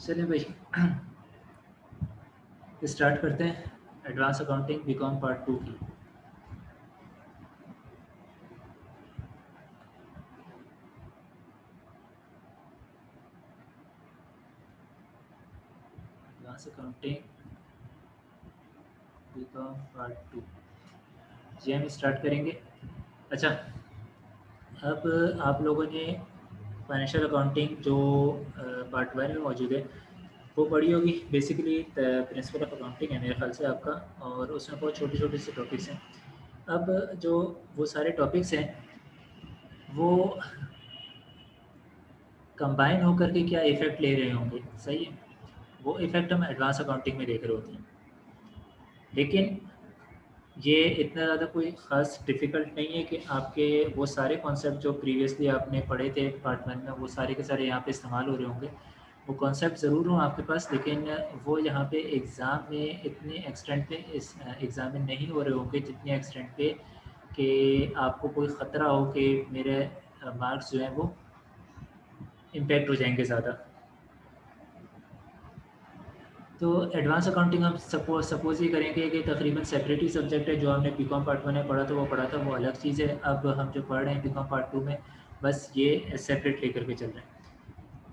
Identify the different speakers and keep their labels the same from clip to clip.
Speaker 1: चलिए भाई स्टार्ट करते हैं एडवांस अकाउंटिंग बीकॉम पार्ट 2 की। एडवांस अकाउंटिंग बीकॉम पार्ट 2 जी हम स्टार्ट करेंगे। अच्छा, अब आप लोगों ने फाइनेंशियल अकाउंटिंग जो पार्ट 1 में मौजूद है वो पढ़ी होगी। बेसिकली प्रिंसिपल ऑफ अकाउंटिंग है मेरे ख्याल से आपका, और उसमें बहुत छोटे छोटे से टॉपिक्स हैं। अब जो वो सारे टॉपिक्स हैं वो कंबाइन होकर के क्या इफ़ेक्ट ले रहे होंगे, सही है। वो इफ़ेक्ट हम एडवांस अकाउंटिंग में देख रहे होते हैं, लेकिन ये इतना ज़्यादा कोई ख़ास डिफ़िकल्ट नहीं है कि आपके वो सारे कॉन्सेप्ट जो प्रीवियसली आपने पढ़े थे पार्ट 1 में वो सारे के सारे यहाँ पे इस्तेमाल हो रहे होंगे। वो कॉन्सेप्ट ज़रूर हों आपके पास, लेकिन वो यहाँ पे एग्ज़ाम में इतने एक्सटेंट पे इस एग्ज़ाम में नहीं हो रहे होंगे जितने एक्सटेंट पे कि आपको कोई ख़तरा हो कि मेरे मार्क्स जो हैं वो इम्पैक्ट हो जाएंगे ज़्यादा। तो एडवांस अकाउंटिंग हम सपोज़ ये करेंगे कि तकरीबन सेपरेट ही सब्जेक्ट है। जो हमने बीकॉम पार्ट 1 में पढ़ा था वो अलग चीज़ है। अब हम जो पढ़ रहे हैं बीकॉम पार्ट 2 में, बस ये सेपरेट लेकर के चल रहे हैं।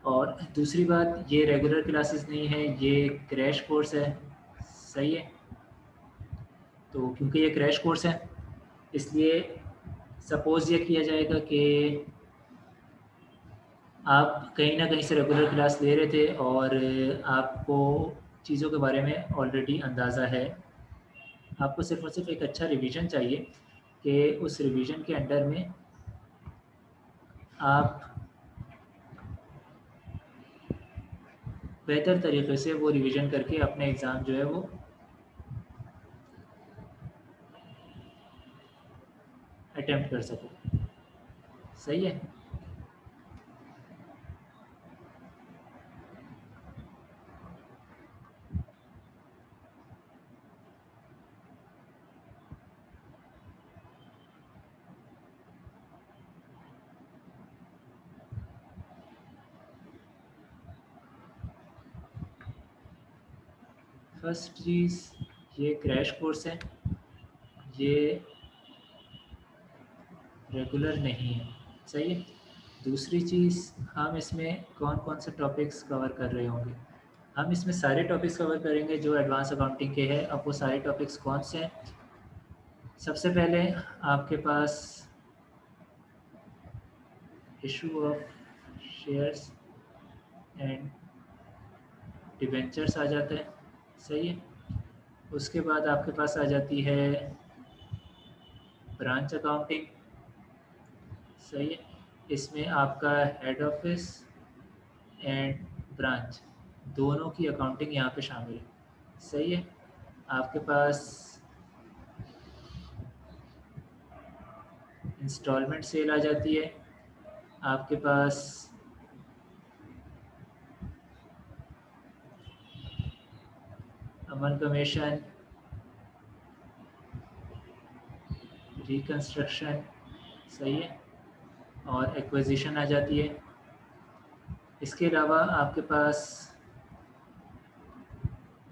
Speaker 1: और दूसरी बात, ये रेगुलर क्लासेस नहीं है, ये क्रैश कोर्स है, सही है। तो क्योंकि ये क्रैश कोर्स है इसलिए सपोज़ ये किया जाएगा कि आप कहीं ना कहीं से रेगुलर क्लास ले रहे थे और आपको चीज़ों के बारे में ऑलरेडी अंदाज़ा है। आपको सिर्फ़ और सिर्फ एक अच्छा रिवीजन चाहिए कि उस रिवीजन के अंडर में आप बेहतर तरीके से वो रिवीजन करके अपने एग्ज़ाम जो है वो अटेम्प्ट कर सको, सही है। फर्स्ट चीज़, ये क्रैश कोर्स है, ये रेगुलर नहीं है, सही है। दूसरी चीज़, हम इसमें कौन कौन से टॉपिक्स कवर कर रहे होंगे। हम इसमें सारे टॉपिक्स कवर करेंगे जो एडवांस अकाउंटिंग के हैं। अब वो सारे टॉपिक्स कौन से हैं? सबसे पहले आपके पास issue of shares and debentures आ जाता है, सही है। उसके बाद आपके पास आ जाती है ब्रांच अकाउंटिंग, सही है। इसमें आपका हेड ऑफिस एंड ब्रांच दोनों की अकाउंटिंग यहाँ पे शामिल है, सही है। आपके पास इंस्टॉलमेंट सेल आ जाती है, आपके पास अमलगमेशन, रिकंस्ट्रक्शन, सही है, और एक्विजिशन आ जाती है। इसके अलावा आपके पास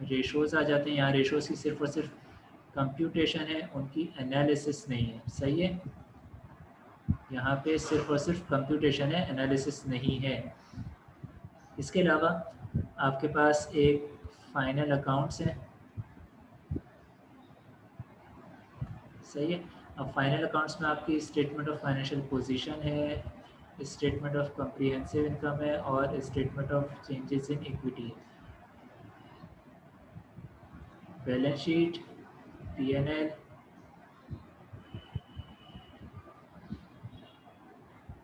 Speaker 1: रेशोज़ आ जाते हैं। यहाँ रेशोज़ की सिर्फ और सिर्फ कंप्यूटेशन है, उनकी एनालिसिस नहीं है, सही है। यहाँ पे सिर्फ और सिर्फ कंप्यूटेशन है, एनालिसिस नहीं है। इसके अलावा आपके पास एक फाइनल अकाउंट्स है, सही है। अब फाइनल अकाउंट्स में आपकी स्टेटमेंट ऑफ फाइनेंशियल पोजीशन है, स्टेटमेंट ऑफ कॉम्प्रिहेंसिव इनकम है, और statement of changes in equity है। Balance sheet, PNL,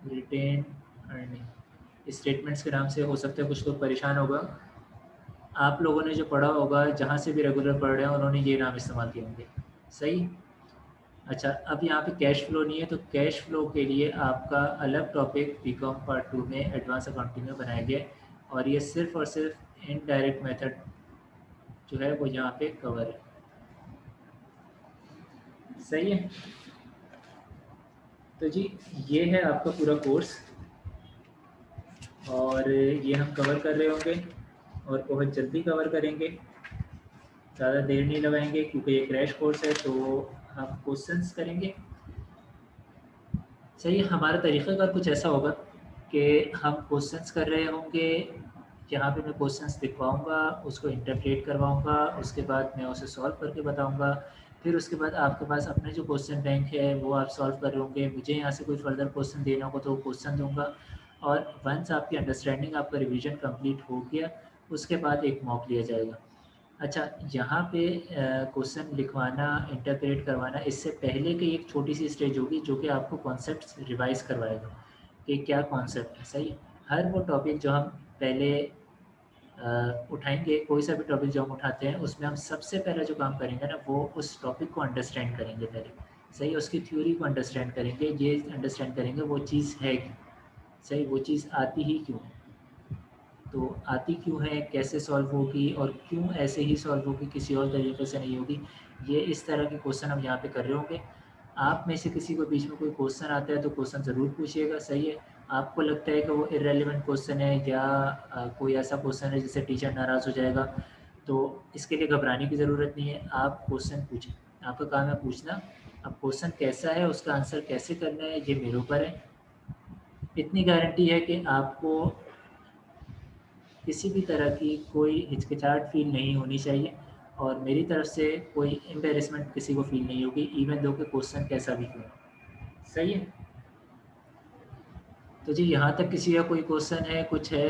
Speaker 1: retain earning, statements के नाम से हो सकता है कुछ लोग परेशान होगा। आप लोगों ने जो पढ़ा होगा, जहाँ से भी रेगुलर पढ़ रहे हैं उन्होंने ये नाम इस्तेमाल किए होंगे, सही। अच्छा, अब यहाँ पे कैश फ्लो नहीं है, तो कैश फ्लो के लिए आपका अलग टॉपिक बीकॉम पार्ट 2 में एडवांस अकाउंटिंग में बनाया गया है, और ये सिर्फ और सिर्फ इनडायरेक्ट मेथड जो है वो यहाँ पे कवर है, सही है। तो जी, ये है आपका पूरा कोर्स और ये हम कवर कर रहे होंगे। और बहुत जल्दी कवर करेंगे, ज़्यादा देर नहीं लगाएंगे क्योंकि ये क्रैश कोर्स है। तो हम क्वेश्चंस करेंगे। सही, हमारा तरीक़ाकार कुछ ऐसा होगा कि हम क्वेश्चंस कर रहे होंगे, यहाँ पे मैं क्वेश्चंस लिखवाऊँगा, उसको इंटरप्रेट करवाऊँगा, उसके बाद मैं उसे सॉल्व करके बताऊँगा। फिर उसके बाद आपके पास अपने जो क्वेश्चन बैंक है वो आप सॉल्व कर रहे होंगे, मुझे यहाँ से कोई फर्दर क्वेश्चन देना होगा तो वो क्वेश्चन दूँगा। और वंस आपकी अंडरस्टैंडिंग, आपका रिवीजन कंप्लीट हो गया, उसके बाद एक मॉक लिया जाएगा। अच्छा, यहाँ पे क्वेश्चन लिखवाना, इंटरप्रेट करवाना, इससे पहले की एक छोटी-सी स्टेज होगी जो कि आपको कॉन्सेप्ट्स रिवाइज़ करवाएगा कि क्या कॉन्सेप्ट है। सही है? हर वो टॉपिक जो हम पहले उठाएँगे, कोई सा भी टॉपिक जो हम उठाते हैं, उसमें हम सबसे पहले जो काम करेंगे ना, वो उस टॉपिक को अंडरस्टैंड करेंगे पहले। सही है? उसकी थ्योरी को अंडरस्टैंड करेंगे, ये अंडरस्टैंड करेंगे वो चीज़ है क्या? सही, वो चीज़ आती ही क्यों है? तो आती क्यों है, कैसे सॉल्व होगी और क्यों ऐसे ही सॉल्व होगी, किसी और तरीके से नहीं होगी। ये इस तरह के क्वेश्चन हम यहाँ पे कर रहे होंगे। आप में से किसी को बीच में कोई क्वेश्चन आता है तो क्वेश्चन ज़रूर पूछिएगा। सही है? आपको लगता है कि वो इर्रेलेवेंट क्वेश्चन है या कोई ऐसा क्वेश्चन है जिससे टीचर नाराज़ हो जाएगा, तो इसके लिए घबराने की ज़रूरत नहीं है। आप क्वेश्चन पूछें, आपका काम है पूछना। अब क्वेश्चन कैसा है, उसका आंसर कैसे करना है, ये मेरे ऊपर है। इतनी गारंटी है कि आपको किसी भी तरह की कोई हिचकिचाहट फ़ील नहीं होनी चाहिए और मेरी तरफ से कोई एम्बैरेसमेंट किसी को फ़ील नहीं होगी, इवन दो कि क्वेश्चन कैसा भी हो। सही है? तो जी, यहाँ तक किसी का कोई क्वेश्चन है, कुछ है,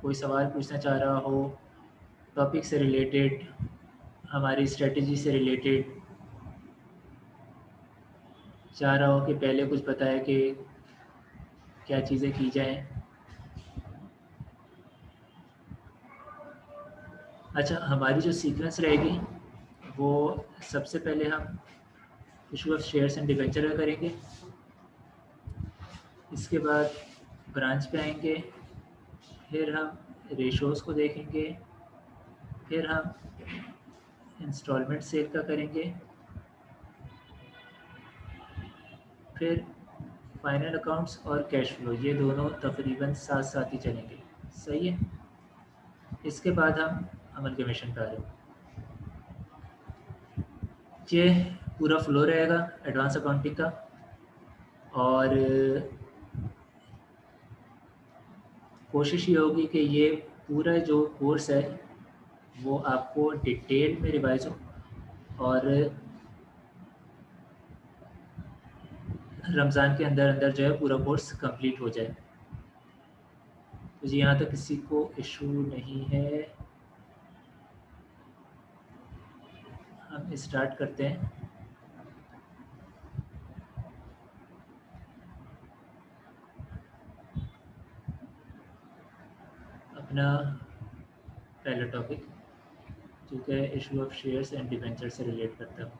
Speaker 1: कोई सवाल पूछना चाह रहा हो, टॉपिक से रिलेटेड, हमारी स्ट्रेटजी से रिलेटेड, चाह रहा हो कि पहले कुछ बताया कि क्या चीज़ें की जाएँ। अच्छा, हमारी जो सीक्वेंस रहेगी वो सबसे पहले हम issue of shares and debenture का करेंगे, इसके बाद ब्रांच पे आएंगे, फिर हम रेशोज़ को देखेंगे, फिर हम इंस्टॉलमेंट सेल का करेंगे, फिर फाइनल अकाउंट्स और कैश फ्लो, ये दोनों तकरीबन साथ साथ ही चलेंगे। सही है? इसके बाद हम अमल के मिशन पे आ रहे हैं। ये पूरा फ्लो रहेगा एडवांस अकाउंटिंग का, और कोशिश ये होगी कि ये पूरा जो कोर्स है वो आपको डिटेल में रिवाइज हो और रमज़ान के अंदर अंदर जो है पूरा कोर्स कंप्लीट हो जाए। तो जी, यहाँ तक किसी को इशू नहीं है, हम स्टार्ट करते हैं। अपना पहला टॉपिक जो कि issue of shares and debenture से रिलेट करता है।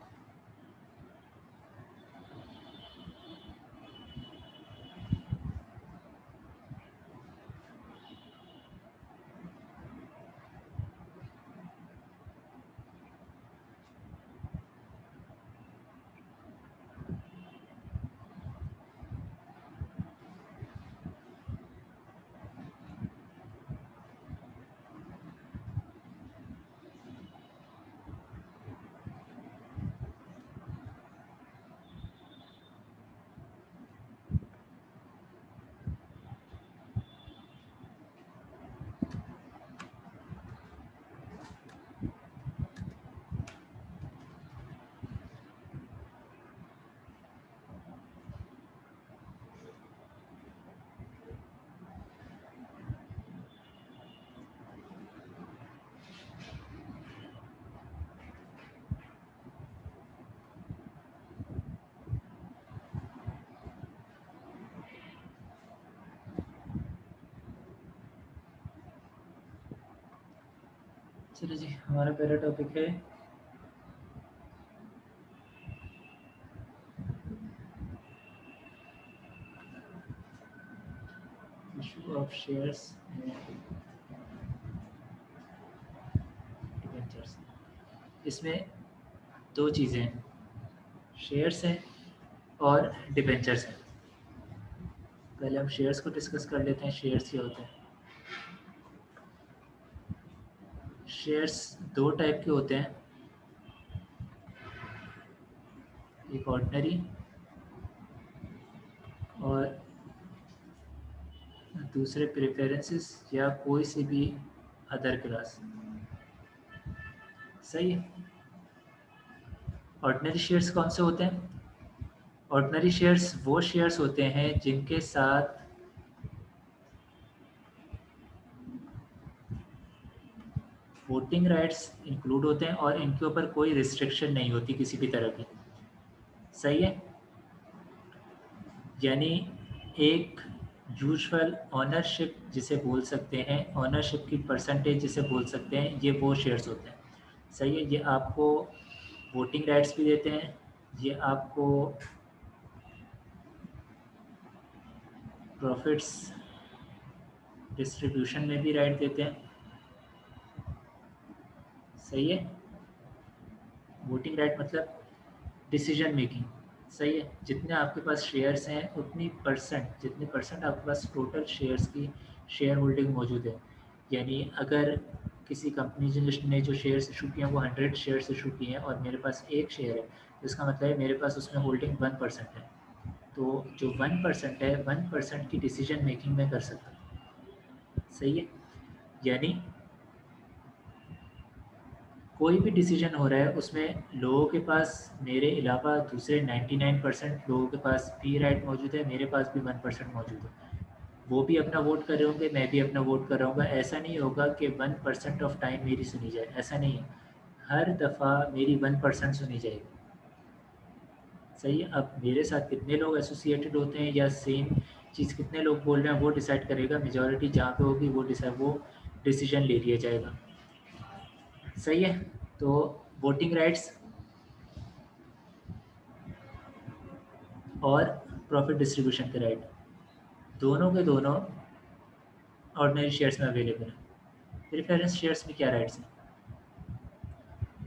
Speaker 1: चलिए जी, हमारा पहला टॉपिक है issue of shares and debentures. इसमें दो चीज़ें हैं, शेयर्स हैं और डिबेंचर्स हैं। पहले हम शेयर्स को डिस्कस कर लेते हैं, शेयर्स क्या होते हैं। शेयर्स दो टाइप के होते हैं, एक ऑर्डिनरी और दूसरे प्रेफरेंसेस या कोई सी भी अदर क्लास। सही है। ऑर्डिनरी शेयर्स कौन से होते हैं? ऑर्डिनरी शेयर्स वो शेयर्स होते हैं जिनके साथ वोटिंग राइट्स इंक्लूड होते हैं और इनके ऊपर कोई रिस्ट्रिक्शन नहीं होती किसी भी तरह की। सही है। यानी एक यूजुअल ऑनरशिप जिसे बोल सकते हैं, ऑनरशिप की परसेंटेज जिसे बोल सकते हैं, ये वो शेयर्स होते हैं। सही है। ये आपको वोटिंग राइट्स भी देते हैं, ये आपको प्रॉफिट्स डिस्ट्रीब्यूशन में भी राइट देते हैं। सही है। वोटिंग राइट मतलब डिसीजन मेकिंग। सही है। जितने आपके पास शेयर्स हैं उतनी परसेंट, जितने परसेंट आपके पास टोटल शेयर्स की शेयर होल्डिंग मौजूद है। यानी अगर किसी कंपनी ने जो शेयर्स इशू किए हैं वो 100 शेयर्स इशू किए हैं और मेरे पास एक शेयर है, तो इसका मतलब है मेरे पास उसमें होल्डिंग 1% है। तो जो 1% है, 1% की डिसीजन मेकिंग में कर सकता हूँ। सही है। यानी कोई भी डिसीजन हो रहा है उसमें लोगों के पास मेरे अलावा दूसरे 99% लोगों के पास भी राइट मौजूद है, मेरे पास भी 1% मौजूद है। वो भी अपना वोट कर रहे होंगे, मैं भी अपना वोट कर रहा हूँ। ऐसा नहीं होगा कि 1% ऑफ टाइम मेरी सुनी जाए, ऐसा नहीं है। हर दफ़ा मेरी 1% सुनी जाएगी। सही है। अब मेरे साथ कितने लोग एसोसिएटेड होते हैं या सेम चीज़ कितने लोग बोल रहे हैं वो डिसाइड करेगा। मेजॉरिटी जहाँ पे होगी वो डिसीजन ले लिया जाएगा। सही है। तो वोटिंग राइट्स और प्रॉफिट डिस्ट्रीब्यूशन के राइट दोनों के दोनों ऑर्डिनरी शेयर्स में अवेलेबल हैं। प्रेफरेंस शेयर्स में क्या राइट्स हैं?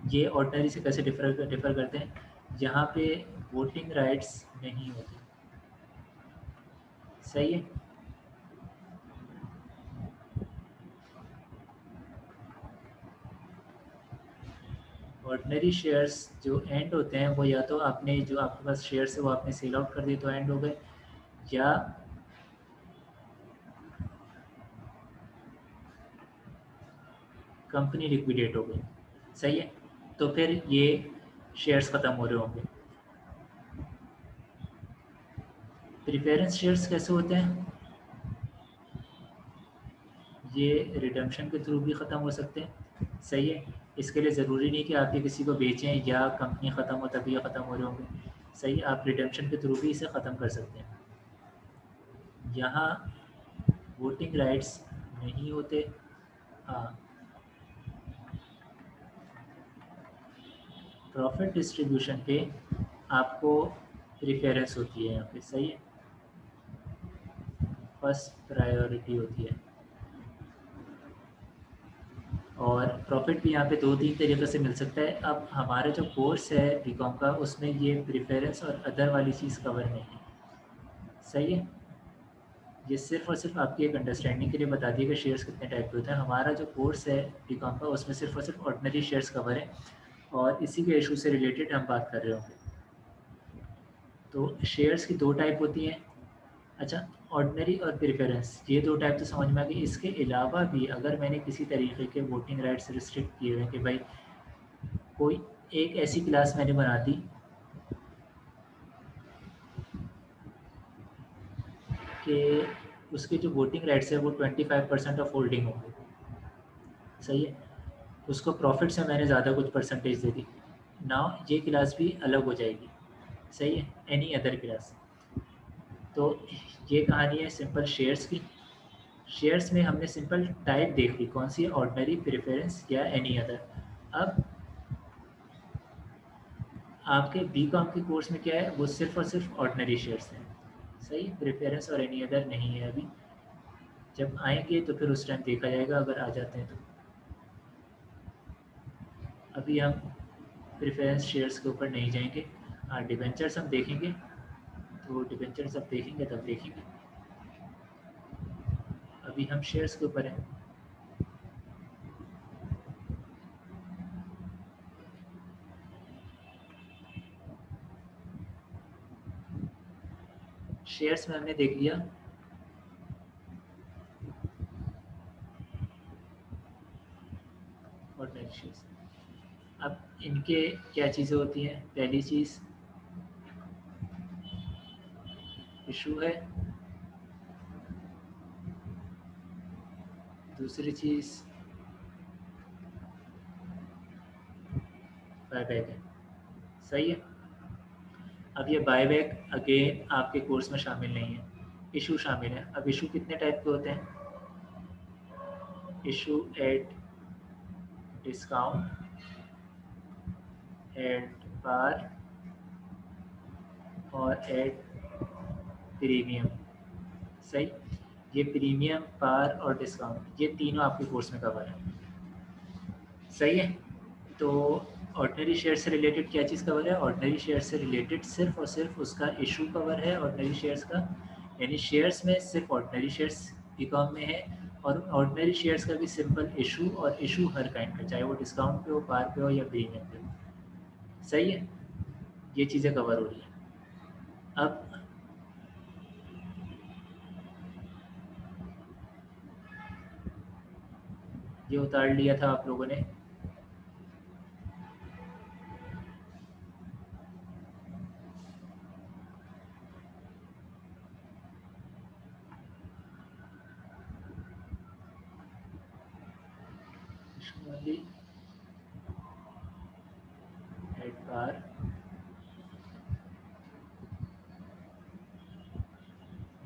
Speaker 1: ये ऑर्डिनरी से कैसे डिफ़र करते हैं? यहाँ पे वोटिंग राइट्स नहीं होते। सही है। ऑर्डिनरी शेयर्स जो एंड होते हैं वो या तो आपने जो आपके पास शेयर्स है वो आपने सेल आउट कर दिए तो एंड हो गए, या कंपनी लिक्विडेट हो गई। सही है। तो फिर ये शेयर्स ख़त्म हो रहे होंगे। प्रेफरेंस शेयर्स कैसे होते हैं? ये रिडम्पशन के थ्रू भी ख़त्म हो सकते हैं। सही है। इसके लिए ज़रूरी नहीं कि आप ये किसी को बेचें या कंपनी ख़त्म हो तभी ये ख़त्म हो रहे होंगे। सही। आप रिडम्पशन के थ्रू भी इसे ख़त्म कर सकते हैं। यहाँ वोटिंग राइट्स नहीं होते। हाँ, प्रॉफिट डिस्ट्रीब्यूशन पे आपको प्रेफरेंस होती है यहाँ पे। सही है। फर्स्ट प्रायोरिटी होती है। और प्रॉफिट भी यहाँ पे 2-3 तरीक़े से मिल सकता है। अब हमारा जो कोर्स है बीकॉम का उसमें ये प्रेफरेंस और अदर वाली चीज़ कवर नहीं है। सही है। ये सिर्फ़ और सिर्फ आपकी एक अंडरस्टैंडिंग के लिए बता दिया कि शेयर्स कितने टाइप के होते हैं। हमारा जो कोर्स है बीकॉम का उसमें सिर्फ़ और सिर्फ ऑर्डिनरी शेयर्स कवर है और इसी के इशू से रिलेटेड हम बात कर रहे होंगे। तो शेयर्स की दो टाइप होती हैं। अच्छा, ऑर्डिनरी और प्रेफरेंस ये दो टाइप तो समझ में आ गई। इसके अलावा भी अगर मैंने किसी तरीके के वोटिंग राइट्स रिस्ट्रिक्ट किए हुए हैं कि भाई कोई एक ऐसी क्लास मैंने बना दी कि उसके जो वोटिंग राइट्स है वो 25% ऑफ होल्डिंग होंगे। सही है। उसको प्रॉफिट से मैंने ज़्यादा कुछ परसेंटेज दे दी, नाउ ये क्लास भी अलग हो जाएगी। सही है। Any other class. तो ये कहानी है सिंपल शेयर्स की। शेयर्स में हमने सिंपल टाइप देख ली कौन सी है, ऑर्डिनरी, प्रेफरेंस या एनी अदर। अब आपके बी कॉम के कोर्स में क्या है, वो सिर्फ और सिर्फ ऑर्डिनरी शेयर्स हैं। सही। प्रेफरेंस और एनी अदर नहीं है अभी। जब आएंगे तो फिर उस टाइम देखा जाएगा अगर आ जाते हैं तो। अभी हम प्रेफरेंस शेयर्स के ऊपर नहीं जाएंगे। हाँ, डिबेंचर्स हम देखेंगे, तो डिबेंचर्स अब देखेंगे तब देखेंगे। अभी हम शेयर्स के ऊपर हैं। शेयर्स में हमने देख लिया ऑर्डिनरी शेयर्स। अब इनके क्या चीज़ें होती हैं? पहली चीज़ इशू है, दूसरी चीज़ बायबैक है। सही है। अब ये बायबैक अगेन आपके कोर्स में शामिल नहीं है, इशू शामिल है। अब इशू कितने टाइप के होते हैं? Issue at discount, at par और एट प्रीमियम। सही। ये प्रीमियम, पार और डिस्काउंट ये तीनों आपके कोर्स में कवर है। सही है। तो ऑर्डिनरी शेयर से रिलेटेड क्या चीज़ कवर है? ऑर्डिनरी शेयर से रिलेटेड सिर्फ और सिर्फ उसका इशू कवर है ऑर्डिनरी शेयर्स का, यानी शेयर्स में सिर्फ ऑर्डिनरी शेयर्स इकॉम में है, और ऑर्डिनरी शेयर्स का भी सिंपल इशू, और इशू हर काइंड का, चाहे वो डिस्काउंट पे हो, पार पे हो या प्रीमियम पे हो। सही है। ये चीज़ें कवर हो रही हैं। अब ये उतार लिया था आप लोगों ने, इशू वाली at par,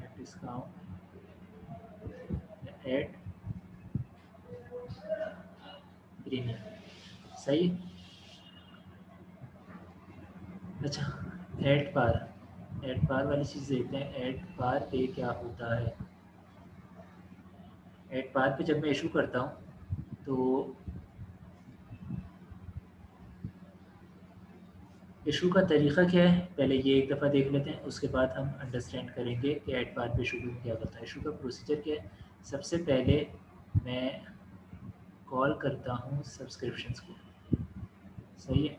Speaker 1: at discount, at premium. सही। अच्छा, एट पार, एट पार वाली चीज़ देखते हैं। एट पार पे क्या होता है? एट पार पे जब मैं इशू करता हूँ तो इशू का तरीक़ा क्या है, पहले ये एक दफ़ा देख लेते हैं, उसके बाद हम अंडरस्टैंड करेंगे कि एट पार पे इशू में क्या करता है। इशू का प्रोसीजर क्या है? सबसे पहले मैं कॉल करता हूँ सब्सक्रिप्शंस को। सही है।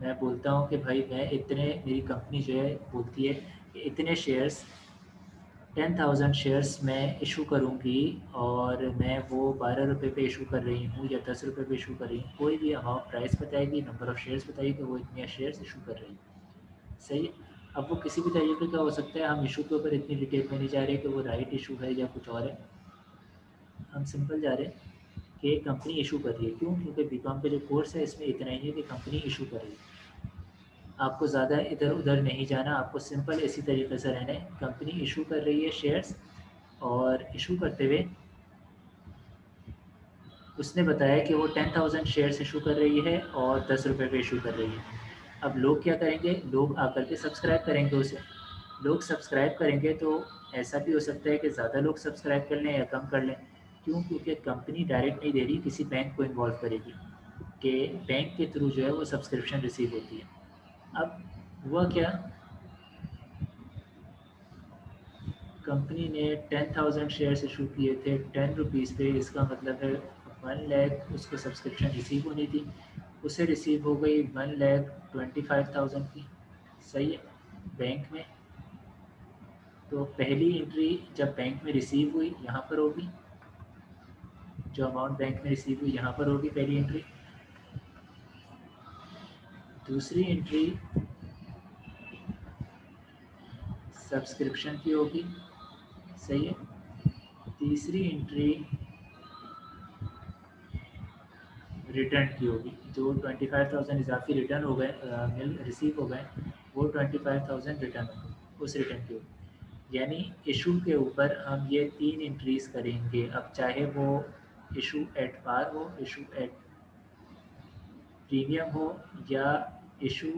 Speaker 1: मैं बोलता हूँ कि भाई मैं इतने, मेरी कंपनी जो है बोलती है कि इतने शेयर्स 10,000 शेयर्स मैं इशू करूँगी, और मैं वो 12 रुपये पे इशू कर रही हूँ या 10 रुपये पे इशू कर रही हूँ, कोई भी अमाउंट प्राइस बताएगी, नंबर ऑफ़ शेयर्स बताइए कि वो इतने शेयर्स इशू कर रही है। सही है। अब वो किसी भी तरीके का हो सकता है, हम इशू के ऊपर इतनी डिटेल में नहीं जा रहे कि वो राइट इशू है या कुछ और है। हम सिंपल जा रहे हैं कि कंपनी इशू कर रही है। क्यों? क्योंकि बीकॉम का जो कोर्स है इसमें इतना ही है कि कंपनी इशू कर रही है। आपको ज़्यादा इधर उधर नहीं जाना, आपको सिंपल इसी तरीके से रहना है। कंपनी इशू कर रही है शेयर्स, और इशू करते हुए उसने बताया कि वो 10,000 शेयर्स इशू कर रही है और 10 रुपये पे इशू कर रही है। अब लोग क्या करेंगे? लोग आकर के सब्सक्राइब करेंगे उसे। लोग सब्सक्राइब करेंगे तो ऐसा भी हो सकता है कि ज़्यादा लोग सब्सक्राइब कर लें या कम कर लें। क्यों? क्योंकि कंपनी डायरेक्ट नहीं दे रही, किसी बैंक को इन्वॉल्व करेगी कि बैंक के थ्रू जो है वो सब्सक्रिप्शन रिसीव होती है। अब हुआ क्या? कंपनी ने 10,000 शेयर्स इशू किए थे 10 रुपीज़ पे, इसका मतलब है 1 लाख उसको सब्सक्रिप्शन रिसीव होनी थी, उसे रिसीव हो गई 1,25,000 की। सही है। बैंक में, तो पहली एंट्री जब बैंक में रिसीव हुई यहाँ पर होगी, जो अमाउंट बैंक में रिसीव हुई यहाँ पर होगी पहली एंट्री। दूसरी एंट्री सब्सक्रिप्शन की होगी। सही है। तीसरी एंट्री रिटर्न की होगी। जो 25,000 इजाफी रिटर्न हो गए, मिल रिसीव हो गए, वो 25,000 रिटर्न हो गए, उस रिटर्न की होगी। यानी इशू के ऊपर हम ये 3 एंट्रीज़ करेंगे। अब चाहे वो इशू एट पार हो, इशू एट प्रीमियम हो, या इशू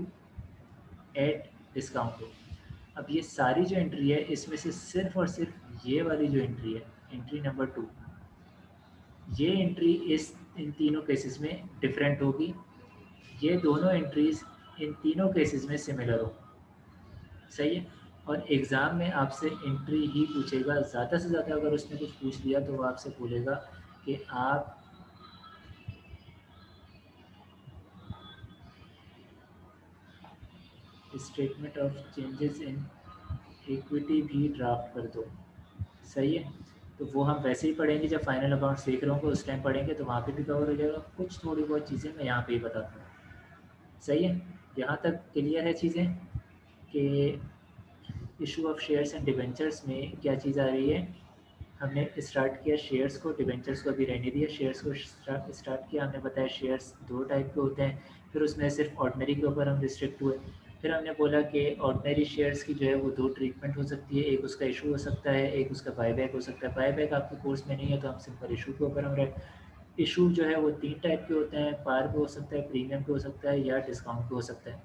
Speaker 1: एट डिस्काउंट हो। अब ये सारी जो एंट्री है इसमें से सिर्फ़ और सिर्फ ये वाली जो एंट्री है, एंट्री नंबर 2, ये एंट्री इस इन तीनों केसेस में डिफरेंट होगी। ये दोनों एंट्रीज़ इन तीनों केसेस में सिमिलर हो। सही है। और एग्ज़ाम में आपसे एंट्री ही पूछेगा, ज़्यादा से ज़्यादा अगर उसने कुछ पूछ लिया तो वो आपसे बोलेगा कि आप statement of changes in equity भी ड्राफ्ट कर दो। सही है, तो वो हम वैसे ही पढ़ेंगे जब फाइनल अकाउंट्स देख रहे होंगे उस टाइम पढ़ेंगे, तो वहाँ पे भी कवर हो जाएगा। कुछ थोड़ी बहुत चीज़ें मैं यहाँ पे ही बताता हूँ। सही है, यहाँ तक क्लियर है चीज़ें कि issue of shares and debentures में क्या चीज़ आ रही है। हमने स्टार्ट किया शेयर्स को, डिवेंचर्स को अभी रहने दिया। शेयर्स को स्टार्ट किया, हमने बताया शेयर्स दो टाइप के होते हैं। फिर उसमें सिर्फ ऑर्डनरी के ऊपर हम रिस्ट्रिक्ट हुए। फिर हमने बोला कि ऑर्डनरी शेयर्स की जो है वो दो ट्रीटमेंट हो सकती है, एक उसका इशू हो सकता है, एक उसका बायबैक हो सकता है। बायबैक आपके कोर्स में नहीं है तो हम सिंपल इशू के ऊपर हम रहे। इशू जो है वो तीन टाइप के होते हैं, पार पे हो सकता है, प्रीमियम पे हो सकता है, या डिस्काउंट पे हो सकता है।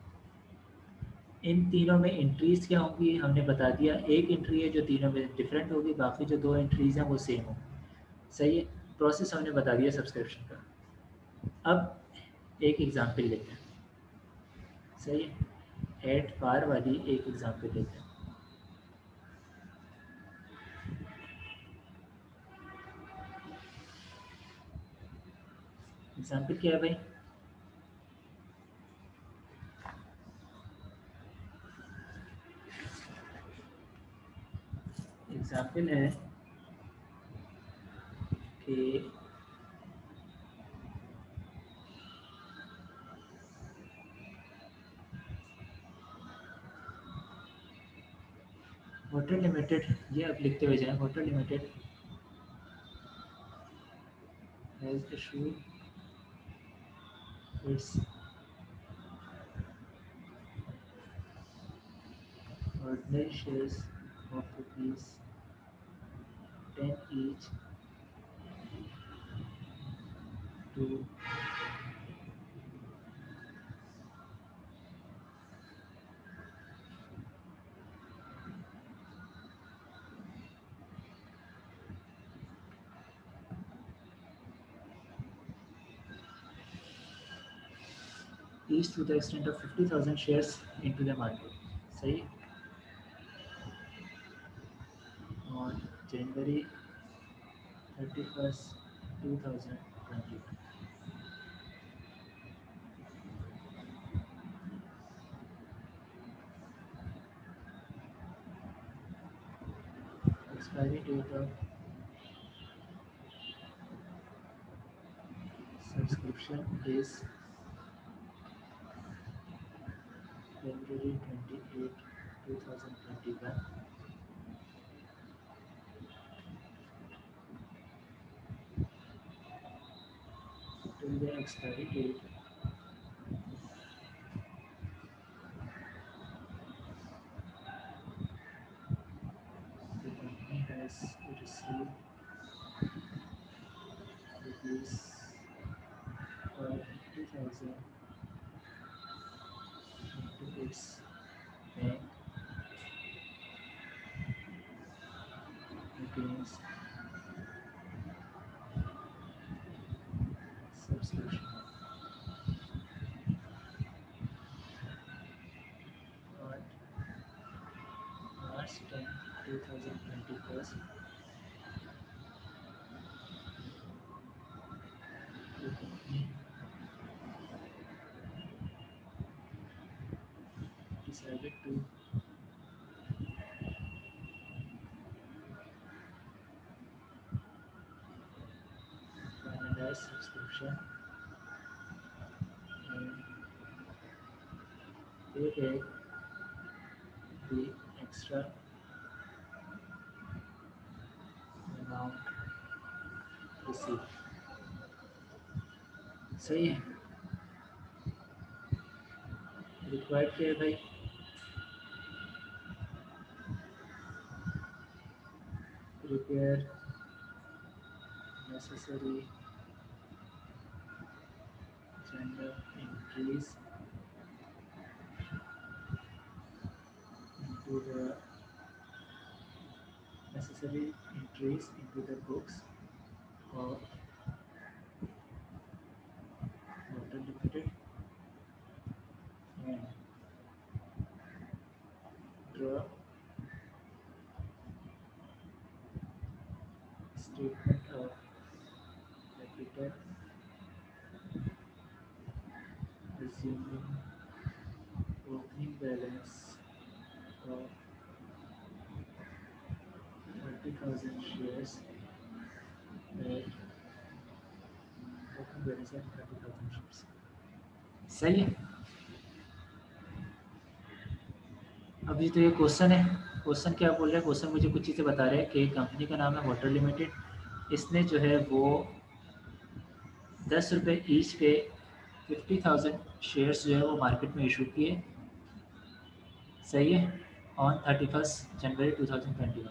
Speaker 1: इन तीनों में एंट्रीज़ क्या होंगी हमने बता दिया। एक एंट्री है जो तीनों में डिफरेंट होगी, बाकी जो दो एंट्रीज़ हैं वो सेम होंगी। सही है, प्रोसेस हमने बता दिया सब्सक्रिप्शन का। अब एक एग्जांपल लेते हैं। सही है, एट पार वाली एक एग्जांपल लेते हैं। एग्जांपल क्या है भाई? एग्जांपल है कि होटल लिमिटेड, ये आप लिखते हुए जाएं, hotel limited has issued it's ordinary shares of rupees 10 each to each to the extent of 50,000 shares into the market. सही है? on January 31st 2020 expiry date of subscription is February 28, 2021 till the expiry date. The company has received rupees 50,000 into its bank against subscription on March 10, 2021. The company decided to finalize subscription and pay back the extra amount received. सही है, required क्या है भाई? prepare necessary general entries into the books of Water Limited and draw statement of capital assuming opening balance of 50,000 shares सही है। अभी तो ये क्वेश्चन है, क्वेश्चन क्या बोल रहे हैं, क्वेश्चन मुझे कुछ चीज़ें बता रहे हैं कि कंपनी का नाम है वाटर लिमिटेड, इसने जो है वो 10 रुपये ईच पे 50,000 शेयर्स जो है वो मार्केट में इशू किए, सही है, ऑन 31 जनवरी 2021।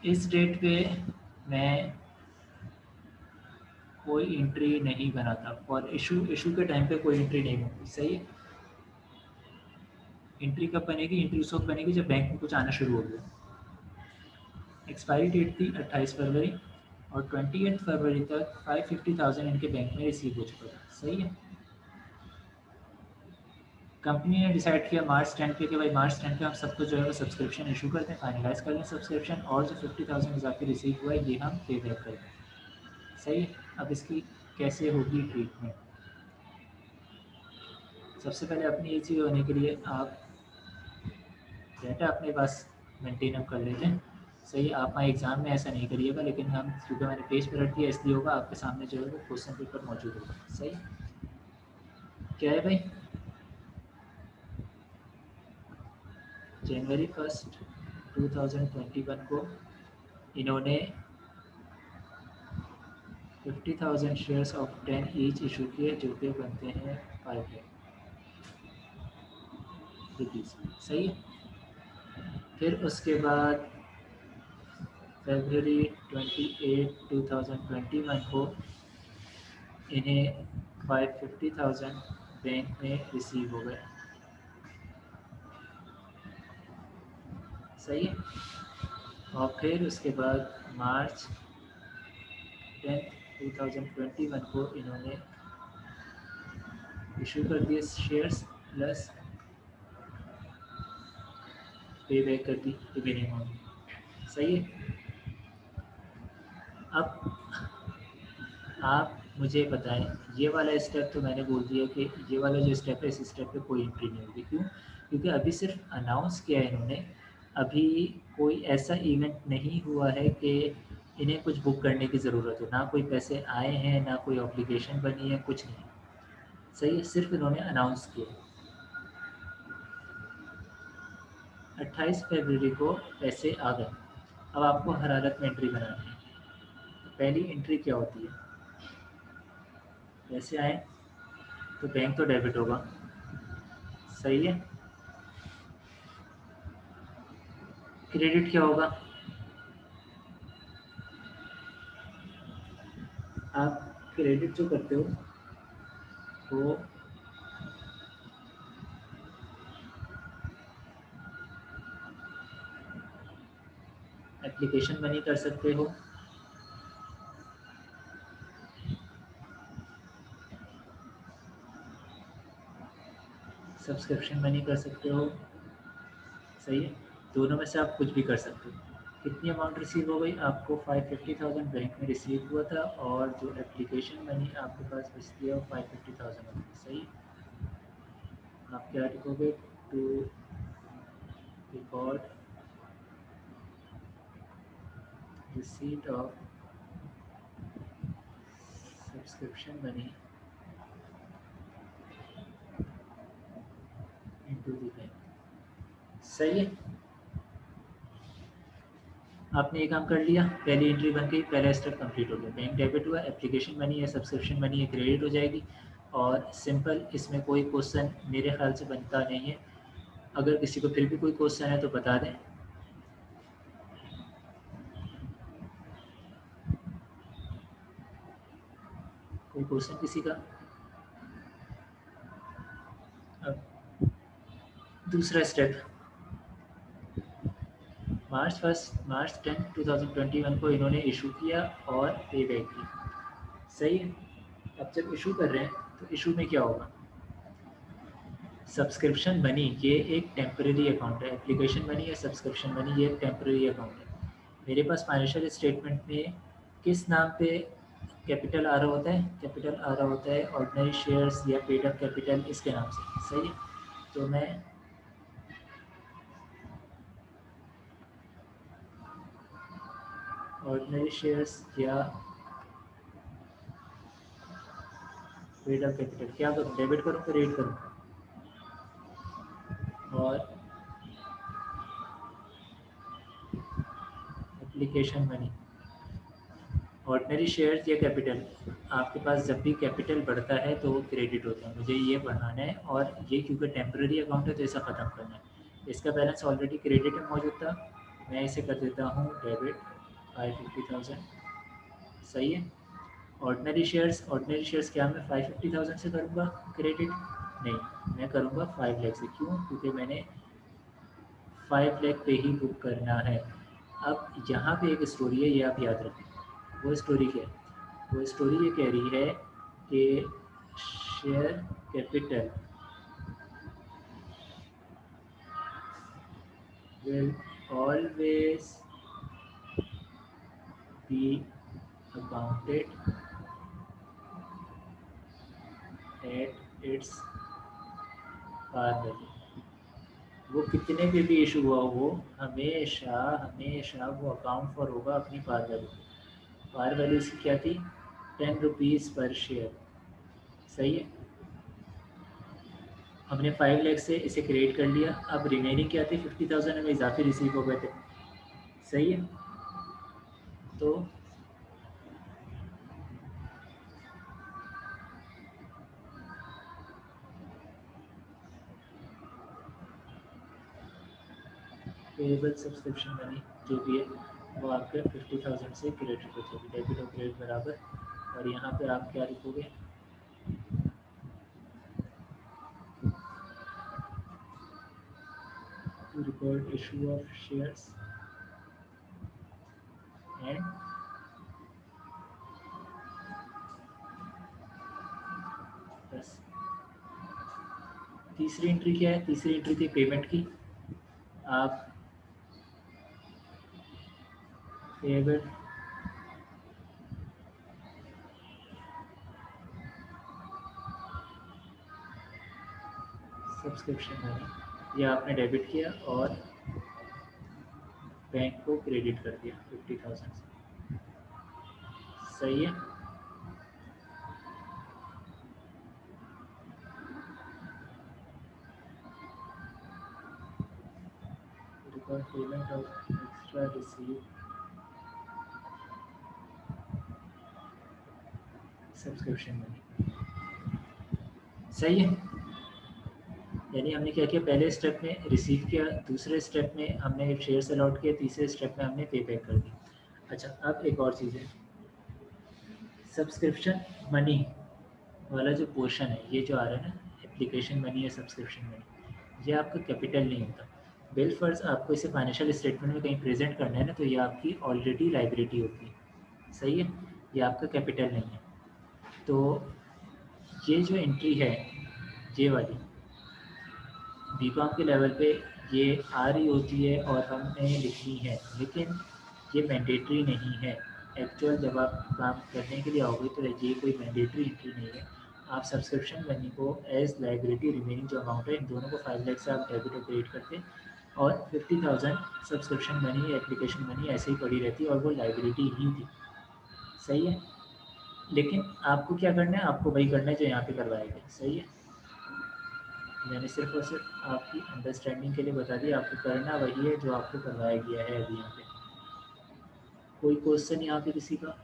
Speaker 1: इस डेट पे मैं कोई एंट्री नहीं बना था, और इशू के टाइम पे कोई एंट्री नहीं होगी, सही है। एंट्री कब बनेगी, एंट्री उस वक्त बनेगी जब बैंक में कुछ आना शुरू हो गया। एक्सपायरी डेट थी 28 फरवरी और 28 फरवरी तक 550,000 इनके बैंक में रिसीव हो चुका था, सही है। कंपनी ने डिसाइड किया मार्च 10 पे कि भाई मार्च 10 पे हम सबको जो है वो सब्सक्रिप्शन इशू करते हैं, फाइनलाइज कर लें सब्सक्रिप्शन, और जो 50,000 इजाफी रिसीव हुआ है ये हम पे बैक कर दें, सही है। अब इसकी कैसे होगी ट्रीटमेंट, सबसे पहले अपनी ये चीज़ होने के लिए आप डाटा अपने पास मेंटेन अप कर लेते हैं, सही। आप वहाँ एग्ज़ाम में ऐसा नहीं करिएगा, लेकिन हम क्योंकि मैंने पेज पर रख दिया इसलिए होगा, आपके सामने जो है वो क्वेश्चन पेपर मौजूद होगा, सही। क्या है भाई, जनवरी 1 2021 को इन्होंने 50,000 शेयर्स ऑफ 10 ईच इशू किए, जो कि बनते हैं 5 रुपीज़, सही है। फिर उसके बाद फरवरी 28 2021 को इन्हें 550,000 बैंक में रिसीव हो गए, सही है। और फिर उसके बाद मार्च 10 2021 को इन्होंने इशू कर दिए शेयर्स प्लस पे बैक कर दी रिमेनिंग अमाउंट, सही है। अब आप मुझे बताएं, ये वाला स्टेप तो मैंने बोल दिया कि ये वाला जो स्टेप है इस स्टेप पे कोई एंट्री नहीं होगी, क्यों, क्योंकि अभी सिर्फ अनाउंस किया है इन्होंने, अभी कोई ऐसा इवेंट नहीं हुआ है कि इन्हें कुछ बुक करने की ज़रूरत हो, ना कोई पैसे आए हैं ना कोई ऑब्लिगेशन बनी है, कुछ नहीं, सही है, सिर्फ इन्होंने अनाउंस किया। 28 फरवरी को पैसे आ गए, अब आपको हर हालत में एंट्री बनानी है। तो पहली एंट्री क्या होती है, पैसे आए तो बैंक तो डेबिट होगा, सही है। क्रेडिट क्या होगा, आप क्रेडिट जो करते हो वो एप्लीकेशन मनी कर सकते हो, सब्सक्रिप्शन मनी कर सकते हो, सही है। दोनों में से आप कुछ भी कर सकते हो। कितनी अमाउंट रिसीव हो गई, आपको 550,000 बैंक में रिसीव हुआ था, और जो एप्लीकेशन मनी आपके पास बचती है वो 550,000 होगी, सही है। आप क्या लिखोगे, to record receipt of subscription money into the bank, सही है। आपने ये काम कर लिया, पहली एंट्री बन गई, पहला स्टेप कंप्लीट हो गया, बैंक डेबिट हुआ, एप्लीकेशन मनी है सब्सक्रिप्शन मनी है क्रेडिट हो जाएगी, और सिंपल, इसमें कोई क्वेश्चन मेरे ख्याल से बनता नहीं है। अगर किसी को फिर भी कोई क्वेश्चन है तो बता दें। कोई क्वेश्चन किसी का। अब दूसरा स्टेप, मार्च 10 2021 को इन्होंने इशू किया और पे बैक की, सही है। अब जब इशू कर रहे हैं तो इशू में क्या होगा, सब्सक्रिप्शन मनी ये एक टेम्परेरी अकाउंट है, एप्लीकेशन मनी या सब्सक्रिप्शन मनी ये एक टेम्परेरी अकाउंट है। मेरे पास फाइनेंशियल स्टेटमेंट में किस नाम पे कैपिटल आ रहा होता है, कैपिटल आ रहा होता है ऑर्डिनरी शेयर्स या पेड अप कैपिटल, इसके नाम से, सही है। तो मैं ऑर्डिनरी शेयर्स या पेड अप कैपिटल, क्या करूँ, डेबिट करूँ क्रेडिट करूँ? और एप्लीकेशन मनी, ऑर्डिनरी शेयर्स या कैपिटल, आपके पास जब भी कैपिटल बढ़ता है तो वो क्रेडिट होता है, मुझे ये बढ़ाना है और ये क्योंकि टेम्प्रेरी अकाउंट है तो इसे ख़त्म करना है। इसका बैलेंस ऑलरेडी क्रेडिट में मौजूद था, मैं इसे कर देता हूँ डेबिट 550,000। सही है। ऑर्डिनरी शेयर्स क्या मैं 550,000 से करूँगा क्रेडिट? नहीं, मैं करूँगा 5 लाख से। क्यों? क्योंकि मैंने 5 लाख पे ही बुक करना है। अब यहाँ पे एक स्टोरी है, ये आप याद रखें। वो स्टोरी क्या है? वो स्टोरी ये कह रही है कि share capital will always be accounted at its par value। वो कितने पे भी इशू हुआ हो, हमेशा हमेशा वो अकाउंट फॉर होगा अपनी पार वैल्यू। पार वैल्यू इसकी क्या थी? 10 रुपीज़ पर शेयर। सही है। हमने 5 लाख से इसे क्रिएट कर लिया, अब रिमेनिंग क्या थी? 50,000 हमें इजाफी रिसीव हो गए थे। सही है। तो पेएबल सब्सक्रिप्शन मनी जो भी है वो आपके 50,000 से क्रेडिट हो जाएगी, डेबिट और क्रेडिट बराबर। और यहाँ पे आप क्या लिखोगे? to record issue of shares and बस। तीसरी एंट्री क्या है? तीसरी एंट्री थी पेमेंट की। आप पेएबल सब्सक्रिप्शन मनी, ये आपने डेबिट किया और बैंक को क्रेडिट कर दिया 50,000 से। सही है। Record payment of extra receive subscription money. सही है। यानी हमने क्या किया? पहले स्टेप में रिसीव किया, दूसरे स्टेप में हमने शेयर्स अलॉट किए, तीसरे स्टेप में हमने पे बैक कर दिया। अच्छा, अब एक और चीज़ है, सब्सक्रिप्शन मनी वाला जो पोर्शन है, ये जो आ रहा है ना, एप्लीकेशन मनी या सब्सक्रिप्शन मनी, ये आपका कैपिटल नहीं होता। बिल फर्ज आपको इसे फाइनेंशियल स्टेटमेंट में कहीं प्रेजेंट करना है ना, तो ये आपकी ऑलरेडी लाइबिलिटी होती है। सही है। ये आपका कैपिटल नहीं है। तो ये जो एंट्री है, ये वाली बीकॉम के लेवल पे ये आ रही होती है और हमने लिखनी है, लेकिन ये मैंडेटरी नहीं है। एक्चुअल जब आप काम करने के लिए आओगे तो ये कोई मैंडेटरी एंट्री नहीं है। आप सब्सक्रिप्शन मनी को एज लाइबिलिटी, रिमेनिंग जो अमाउंट है इन दोनों को 5 लाख से आप डेबिट और क्रेडिट करते, और 50,000 सब्सक्रिप्शन मनी या एप्लीकेशन मनी ऐसे ही पड़ी रहती और वो लाइबिलिटी ही थी। सही है। लेकिन आपको क्या करना है? आपको वही करना है जो यहाँ पे करवाया गया। सही है। मैंने सिर्फ और सिर्फ आपकी अंडरस्टैंडिंग के लिए बता दिया, आपको करना वही है जो आपको करवाया गया है अभी यहाँ पे। कोई क्वेश्चन यहाँ पे किसी का?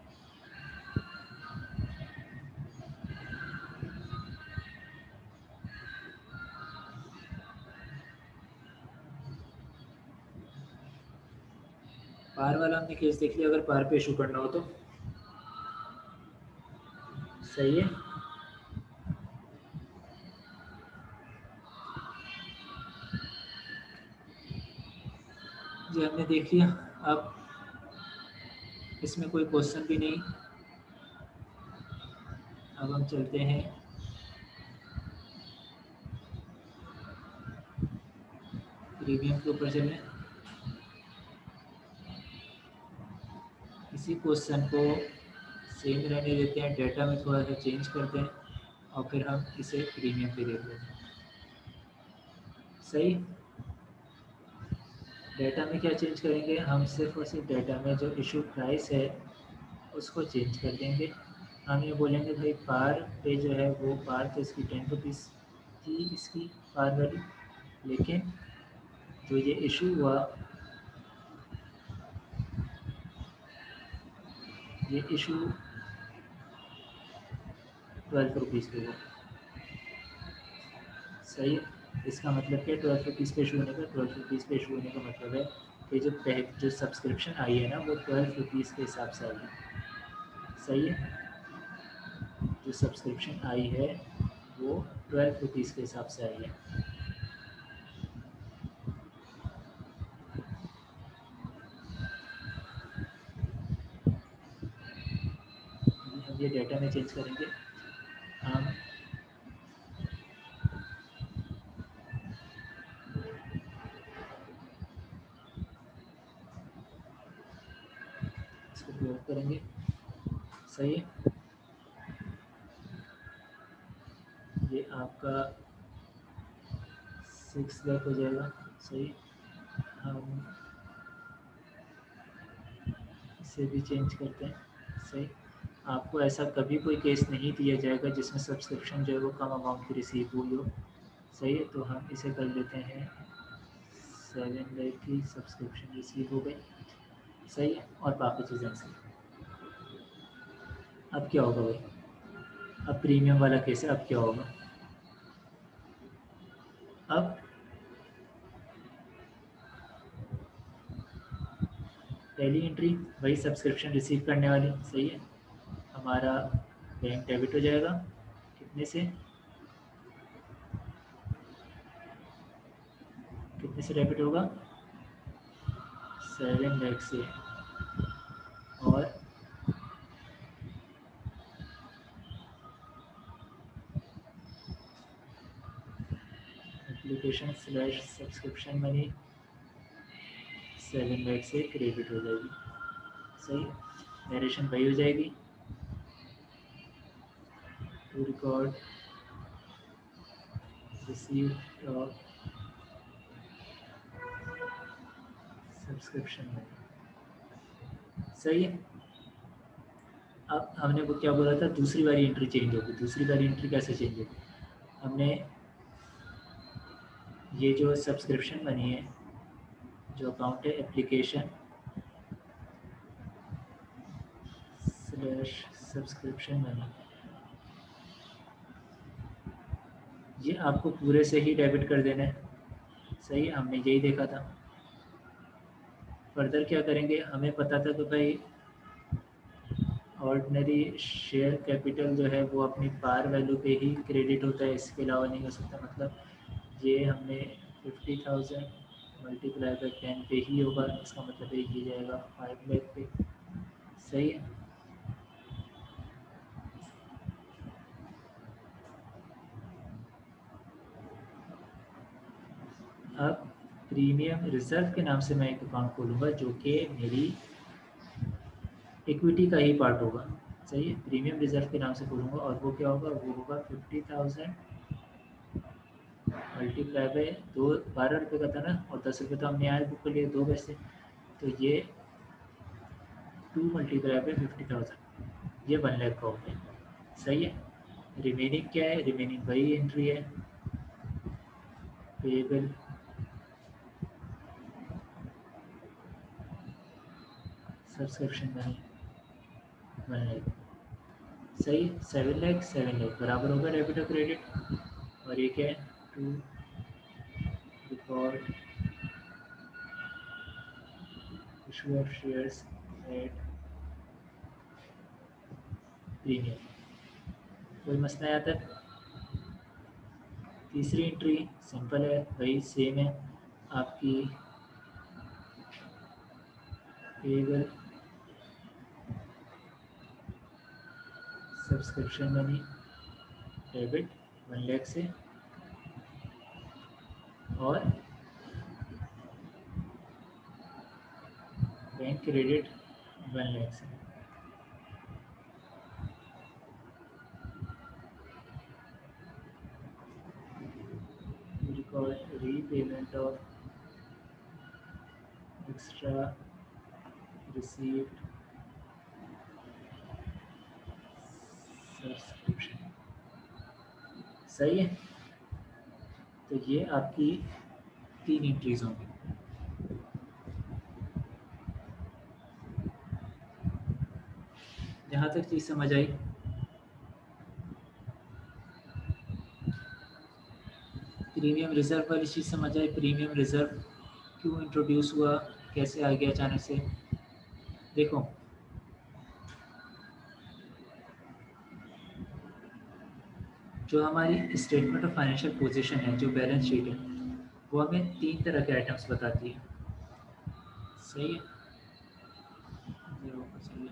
Speaker 1: पार वाला हमने केस देख लिया, अगर पार पे इशू करना हो तो। सही है। जी हमने देख लिया। अब इसमें कोई क्वेश्चन भी नहीं। अब हम चलते हैं प्रीमियम के ऊपर। चलें, इसी क्वेश्चन को सेम रहने देते हैं, डेटा में थोड़ा सा चेंज करते हैं और फिर हम इसे प्रीमियम पे देख लेते हैं। सही। डेटा में क्या चेंज करेंगे, हम सिर्फ और सिर्फ डेटा में जो इशू प्राइस है उसको चेंज कर देंगे। हम ये बोलेंगे भाई पार पे जो है वो पार तो इसकी 10 रुपीज़ थी इसकी पार वैल्यू, लेकिन जो ये इशू हुआ ये इशू 12 रुपीज़ पे हुआ। सही है, इसका मतलब क्या, 12 रुपीज़ पे इशू होने का, 12 रुपीज़ पे इशू होने का मतलब है कि जो सब्सक्रिप्शन आई है ना वो 12 रुपीज़ के हिसाब से आई है। सही है, जो सब्सक्रिप्शन आई है वो 12 रुपीज़ के हिसाब से आई है। हम ये डेटा में चेंज करेंगे। हम इसको प्लॉट करेंगे। सही है, ये आपका 6 लाख हो जाएगा। सही, हम इसे भी चेंज करते हैं। सही, आपको ऐसा कभी कोई केस नहीं दिया जाएगा जिसमें सब्सक्रिप्शन जो है वो कम अमाउंट की रिसीव हुई हो। सही है, तो हम इसे कर लेते हैं 7 लाख की सब्सक्रिप्शन रिसीव हो गई। सही है, और बाकी चीज़ें सही। अब क्या होगा भाई, अब प्रीमियम वाला केस है, अब क्या होगा, अब पहली एंट्री वही सब्सक्रिप्शन रिसीव करने वाली। सही है, हमारा बैंक डेबिट हो जाएगा कितने से, कितने से डेबिट होगा, 7 लाख से। और application slash subscription money 7 lakh से क्रेडिट हो जाएगी। सही, नरेशन वही हो जाएगी, to record received of subscription money. सही है, अब हमने वो क्या बोला था, दूसरी वाली एंट्री चेंज होगी। दूसरी वाली एंट्री कैसे चेंज होगी, हमने ये जो सब्सक्रिप्शन मनी है, जो अकाउंट है एप्लीकेशन स्लैश सब्सक्रिप्शन मनी, ये आपको पूरे से ही डेबिट कर देना है। सही है, हमने यही देखा था। फर्दर क्या करेंगे, हमें पता था कि भाई ऑर्डिनरी शेयर कैपिटल जो है वो अपनी पार वैल्यू पे ही क्रेडिट होता है, इसके अलावा नहीं हो सकता। मतलब ये हमने 50,000 मल्टीप्लाई बाई 10 पे ही होगा, इसका मतलब ये जाएगा 5 लाख पे। सही है, अब प्रीमियम रिजर्व के नाम से मैं एक अकाउंट खोलूँगा जो कि मेरी इक्विटी का ही पार्ट होगा। सही है, प्रीमियम रिजर्व के नाम से खोलूँगा और वो क्या होगा, वो होगा 50,000 मल्टीप्लाई बाई दो, 12 रुपये का था ना, और 10 रुपये तो हमने आज बुक कर लिए 2 पैसे, तो ये 2 मल्टीप्लाई बाई 50,000, ये 1 लाख का हो गया। सही है, रिमेनिंग क्या है, रिमेनिंग वही एंट्री है, पेएबल सब्सक्रिप्शन मनी 1 लाख। सही, 7 लाख 7 लाख बराबर होगा डेबिट और क्रेडिट। और ये क्या है, to record issue of shares at premium. कोई मसला आया था। तीसरी एंट्री सिंपल है, वही सेम है आपकी, payable subscription money debit 1 lakh से, और बैंक क्रेडिट 1 लाख से। Record repayment of extra received subscription. सही है, तो ये आपकी 3 एंट्रीज होंगी। जहाँ तक चीज़ समझ आई, प्रीमियम रिज़र्व वाली चीज़ समझ आई। प्रीमियम रिज़र्व क्यों इंट्रोड्यूस हुआ, कैसे आ गया अचानक से। देखो, जो हमारी स्टेटमेंट ऑफ फाइनेंशियल पोजीशन है, जो बैलेंस शीट है, वो हमें 3 तरह के आइटम्स बताती है। सही है, चलिए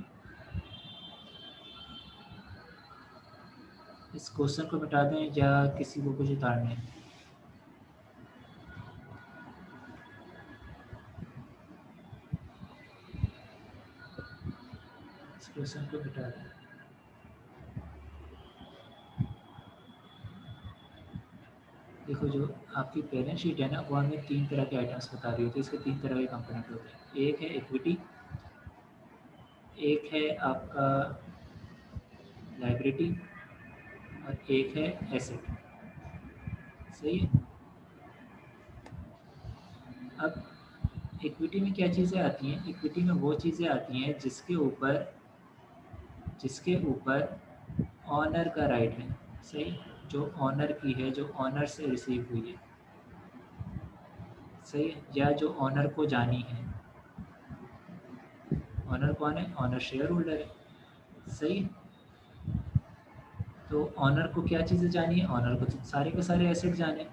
Speaker 1: इस क्वेश्चन को मिटा दें या किसी को कुछ उतारना है। इस क्वेश्चन को मिटा दें। देखो, जो आपकी बैलेंस शीट है ना, वो हमें 3 तरह के आइटम्स बता रही होती है। इसके 3 तरह के कंपोनेंट होते हैं। एक है इक्विटी, एक है आपका लायबिलिटी, और एक है एसेट। सही है। अब इक्विटी में क्या चीज़ें आती हैं? इक्विटी में वो चीज़ें आती हैं जिसके ऊपर ऑनर का राइट है। सही, जो ऑनर की है, जो ऑनर से रिसीव हुई है। सही है, या जो ऑनर को जानी है। ऑनर कौन है? ऑनर शेयर होल्डर है। सही है, तो ऑनर को क्या चीज़ें जानी है? ऑनर को तो सारे के सारे एसेट जाने।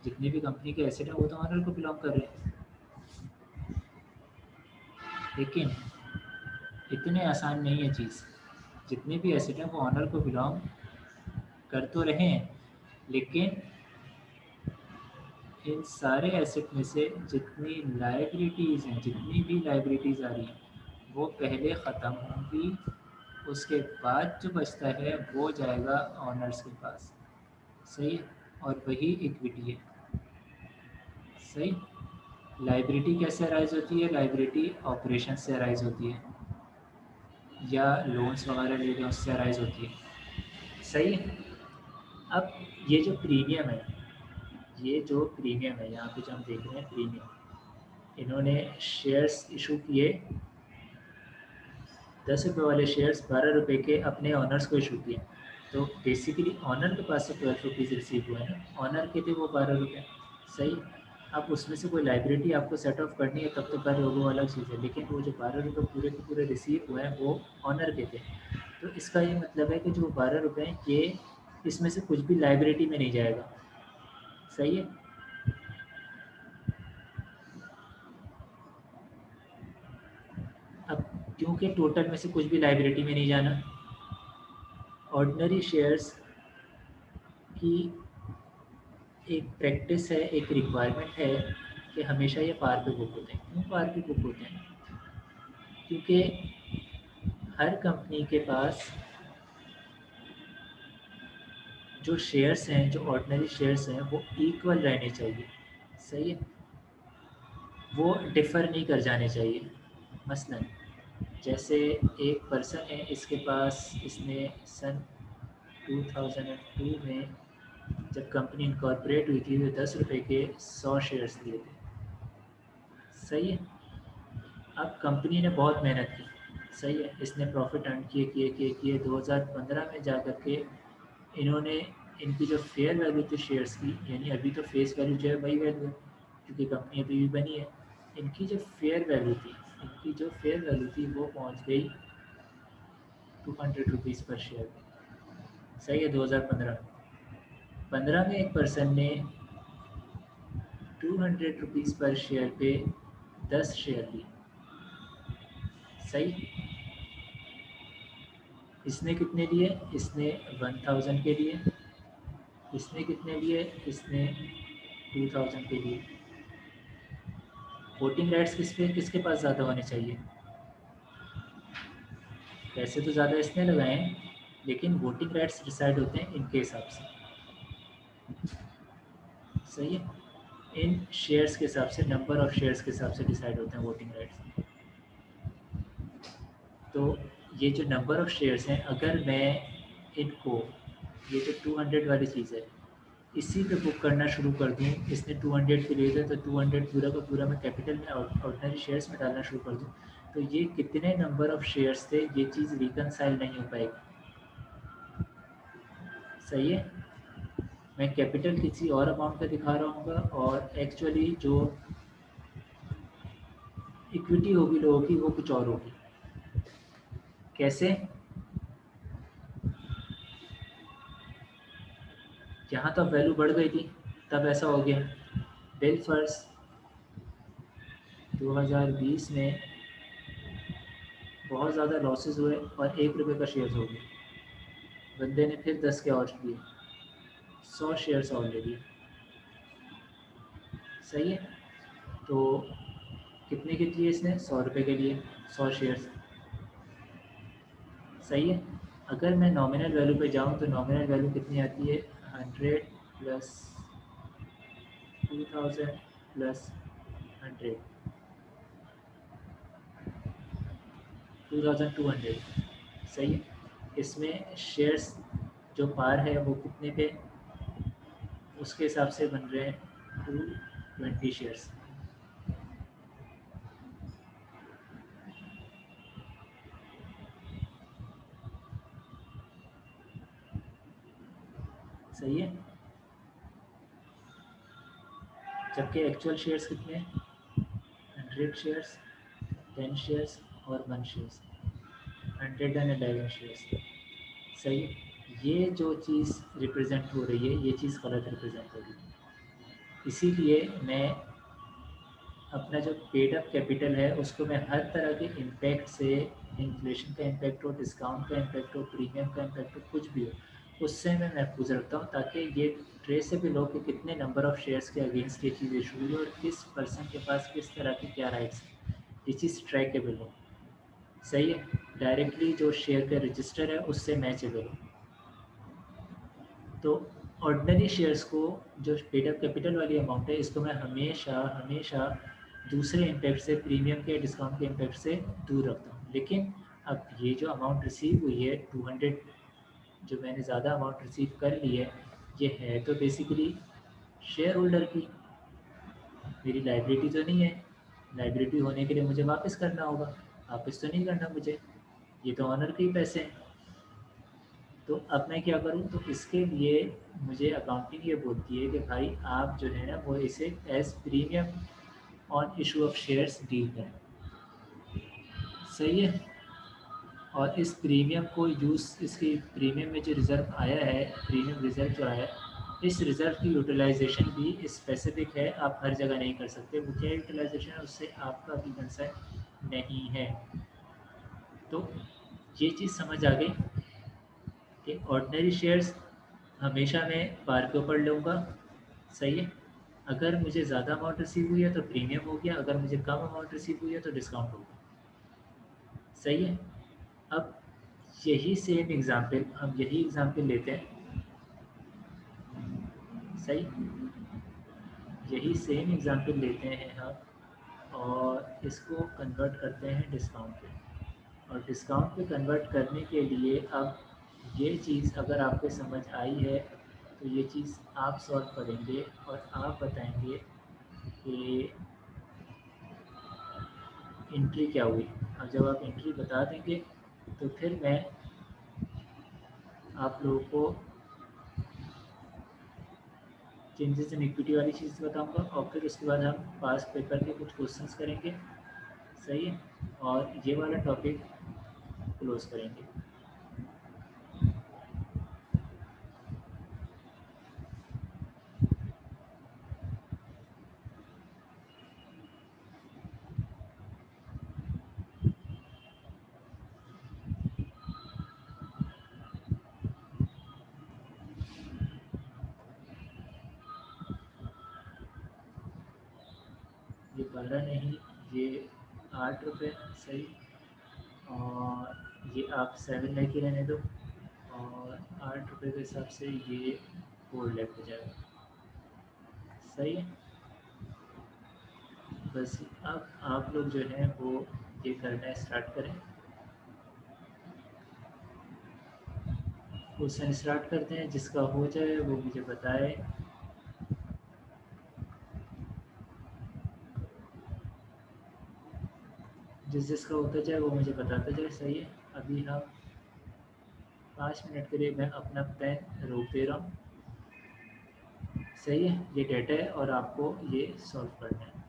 Speaker 1: जितने भी कंपनी के एसेट हैं वो तो ऑनर को बिलोंग कर रहे हैं। लेकिन इतने आसान नहीं है चीज़। जितने भी एसेट हैं वो ऑनर को बिलोंग कर तो रहे हैं, लेकिन इन सारे एसेट में से जितनी लाइबिलिटीज़ हैं, जितनी भी लाइबिलिटीज़ आ रही हैं, वो पहले ख़त्म होंगी। उसके बाद जो बचता है वो जाएगा ऑनर्स के पास। सही है, और वही इक्विटी है। सही। लाइबिलिटी कैसे अराइज होती है? लाइबिलिटी ऑपरेशन से अराइज होती है, या लोन्स वगैरह ले लें उससे अराइज होती है। सही है। अब ये जो प्रीमियम है, यहाँ पे जो हम देख रहे हैं प्रीमियम, इन्होंने शेयर्स इशू किए, 10 रुपये वाले शेयर्स 12 रुपये के अपने ऑनर्स को इशू किए। तो बेसिकली ऑनर के पास से 12 रुपीज़ रिसीव हुए हैं, ऑनर के थे वो 12 रुपये। सही। अब उसमें से कोई लाइबिलिटी आपको सेट ऑफ करनी है तब तो कर वो अलग चीज़ है, लेकिन वो जो 12 रुपये पूरे के पूरे रिसीव हुए हैं वो ऑनर के थे। तो इसका ये मतलब है कि जो 12 रुपये हैं ये इसमें से कुछ भी लाइबिलिटी में नहीं जाएगा। सही है। अब क्योंकि टोटल में से कुछ भी लाइबिलिटी में नहीं जाना, ऑर्डिनरी शेयर्स की एक प्रैक्टिस है, एक रिक्वायरमेंट है कि हमेशा ये पार पे बुक होते हैं। क्यों पार पे बुक होते हैं? क्योंकि हर कंपनी के पास जो शेयर्स हैं, जो ऑर्डिनरी शेयर्स हैं, वो इक्वल रहने चाहिए। सही है, वो डिफ़र नहीं कर जाने चाहिए। मसलन जैसे एक पर्सन है, इसके पास इसने सन 2002 में जब कंपनी इनकॉर्पोरेट हुई थी तो 10 रुपये के 100 शेयर्स लिए थे। सही है। अब कंपनी ने बहुत मेहनत की। सही है, इसने प्रॉफिट अर्न किए किए किए किए 2015 में जा कर के इन्होंने इनकी जो फेयर वैल्यू थी शेयर्स की, यानी अभी तो फेस वैल्यू जो है वही वैल्यू है क्योंकि कंपनी अभी भी बनी है। इनकी जो फेयर वैल्यू थी, वो पहुंच गई 200 रुपीज़ पर शेयर। सही है, 2015 में एक पर्सन ने 200 रुपीज़ पर शेयर पे 10 शेयर लिए। सही। इसने कितने लिए? इसने 1000 के लिए। इसने कितने लिए? इसने 2000 के लिए। वोटिंग राइट्स किसके पास ज़्यादा होने चाहिए? पैसे तो ज़्यादा इसने लगाए हैं, लेकिन वोटिंग राइट्स डिसाइड होते हैं इनके हिसाब से। सही है। इन शेयर्स के हिसाब से, नंबर ऑफ शेयर्स के हिसाब से डिसाइड होते हैं वोटिंग राइट्स। तो ये जो नंबर ऑफ शेयर्स हैं, अगर मैं इनको, ये जो 200 वाली चीज़ है, इसी पे बुक करना शुरू कर दूँ, इसने 200 पे लिए थे तो 200 पूरा का पूरा मैं कैपिटल में ऑर्डिनरी शेयर्स में डालना शुरू कर दूँ, तो ये कितने नंबर ऑफ शेयर्स थे, ये चीज़ रिकनसाइल नहीं हो पाएगी। सही है, मैं कैपिटल किसी और अमाउंट का दिखा रहा हूँ और एक्चुअली जो इक्विटी होगी लोगों की वो कुछ और होगी। कैसे? यहाँ तो वैल्यू बढ़ गई थी तब ऐसा हो गया। बिल फर्स्ट 2020 में बहुत ज़्यादा लॉसेस हुए और 1 रुपये का शेयर हो गया। बंदे ने फिर 10 के और लिए, 100 शेयर्स और ले लिए। सही है, तो कितने के लिए इसने? 100 रुपये के लिए 100 शेयर्स। सही है, अगर मैं नॉमिनल वैल्यू पे जाऊँ तो नॉमिनल वैल्यू कितनी आती है? 100 प्लस 2000 प्लस 100, 2200। सही है, इसमें शेयर्स जो पार है वो कितने पे, उसके हिसाब से बन रहे हैं 220 शेयर्स। सही है, जबकि एक्चुअल शेयर्स कितने हैं? 100 शेयर्स, 10 शेयर्स और 1 शेयर्स, 111 शेयर्स। सही है, ये जो चीज़ रिप्रेजेंट हो रही है ये चीज़ गलत रिप्रेजेंट हो रही है। इसीलिए मैं अपना जो पेड अप कैपिटल है उसको मैं हर तरह के इम्पैक्ट से, इन्फ्लेशन का इम्पैक्ट हो, डिस्काउंट का इम्पैक्ट हो, प्रीमियम का इम्पैक्ट हो, कुछ भी हो, उससे मैं महफूज रखता हूँ ताकि ये ट्रेसेबल हो कि कितने नंबर ऑफ़ शेयर्स के अगेंस्ट ये चीज़ इशू हुई और किस पर्सन के पास किस तरह की क्या राइट्स हैं, ये चीज़ ट्रैकेबल हो। सही है, डायरेक्टली जो शेयर का रजिस्टर है उससे मैचेबल हो। तो ऑर्डिनरी शेयर्स को, जो पेड अप कैपिटल वाली अमाउंट है, इसको मैं हमेशा हमेशा दूसरे इम्पैक्ट से, प्रीमियम के डिस्काउंट के इम्पैक्ट से दूर रखता हूँ। लेकिन अब ये जो अमाउंट रिसीव हुई है 200, जो मैंने ज़्यादा अमाउंट रिसीव कर ली है, ये है तो बेसिकली शेयर होल्डर की, मेरी लाइबिलिटी तो नहीं है। लाइबिलिटी होने के लिए मुझे वापस करना होगा, वापस तो नहीं करना मुझे, ये तो ऑनर के ही पैसे हैं। तो अब मैं क्या करूँ? तो इसके लिए मुझे अकाउंटिंग ये बोलती है कि भाई आप जो है ना वो इसे as premium on issue of shares deal करें। सही है, और इस प्रीमियम को यूज़, इसकी प्रीमियम में जो रिज़र्व आया है, प्रीमियम रिज़र्व जो आया है, इस रिज़र्व की यूटिलाइजेशन भी स्पेसिफिक है, आप हर जगह नहीं कर सकते। वो क्या यूटिलाइजेशन है, उससे आपका भी कंसर्न नहीं है। तो ये चीज़ समझ आ गई कि ऑर्डिनरी शेयर्स हमेशा मैं पार के ऊपर लूँगा। सही है, अगर मुझे ज़्यादा अमाउंट रिसीव हुई है तो प्रीमियम हो गया, अगर मुझे कम अमाउंट रिसीव हुई है तो डिस्काउंट हो गया। सही है, अब यही सेम एग्ज़ाम्पल, हम यही एग्ज़ाम्पल लेते हैं। सही, यही सेम एग्ज़ाम्पल लेते हैं हम और इसको कन्वर्ट करते हैं डिस्काउंट पे। और डिस्काउंट पे कन्वर्ट करने के लिए अब ये चीज़ अगर आपको समझ आई है तो ये चीज़ आप सॉल्व करेंगे और आप बताएंगे कि एंट्री क्या हुई। और जब आप एंट्री बता देंगे तो फिर मैं आप लोगों को चेंजेस इन इक्विटी वाली चीज़ बताऊंगा और फिर उसके बाद हम पास पेपर के कुछ क्वेश्चंस करेंगे। सही है, और ये वाला टॉपिक क्लोज करेंगे। ये 12 नहीं, ये 8 रुपये। सही, और ये आप 7 लेके रहने दो, और 8 रुपये के हिसाब से ये 4 लेफ्ट हो जाएगा। सही है, बस अब आप लोग जो हैं वो ये करना स्टार्ट करें। क्वेश्चन स्टार्ट करते हैं, जिसका हो जाए वो मुझे बताए। जिसका होता जाए वो मुझे बताता जाए। सही है, अभी हम 5 मिनट के लिए मैं अपना पेन रोक दे रहा हूँ। सही है, ये डेटा है और आपको ये सॉल्व करना है।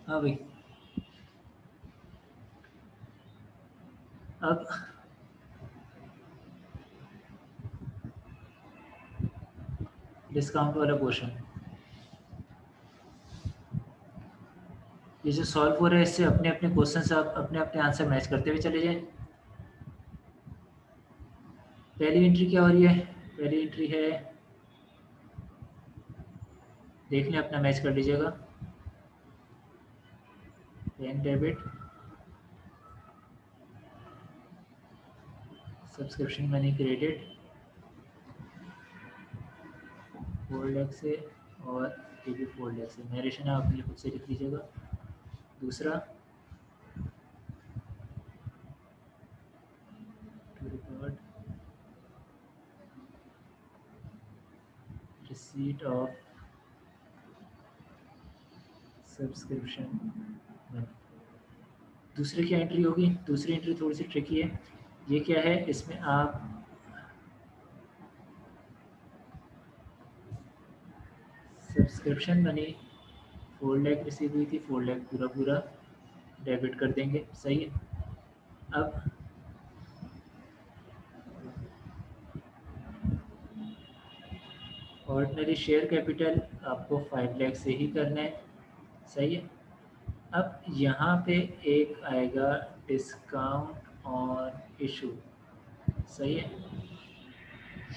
Speaker 1: हाँ भाई। अब डिस्काउंट वाला क्वेश्चन, ये जो सॉल्व हो रहा है इससे अपने अपने क्वेश्चन से आप अपने अपने आंसर मैच करते हुए चले जाएं। पहली एंट्री क्या हो रही है? पहली एंट्री है, देख लें अपना मैच कर लीजिएगा। Bank debit, subscription money credit 4 lakh से, और ये भी 4 लाख से। नरेशन आप अपने खुद से लिख लीजिएगा। दूसरा, to record receipt of subscription money. दूसरी क्या एंट्री होगी? दूसरी एंट्री थोड़ी सी ट्रिकी है। ये क्या है? इसमें आप सब्सक्रिप्शन मनी 4 लाख रिसीव हुई थी, 4 लाख पूरा पूरा डेबिट कर देंगे। सही है। अब ऑर्डिनरी शेयर कैपिटल आपको 5 लाख से ही करना है। सही है। अब यहाँ पे एक आएगा डिस्काउंट ऑन इशू। सही है।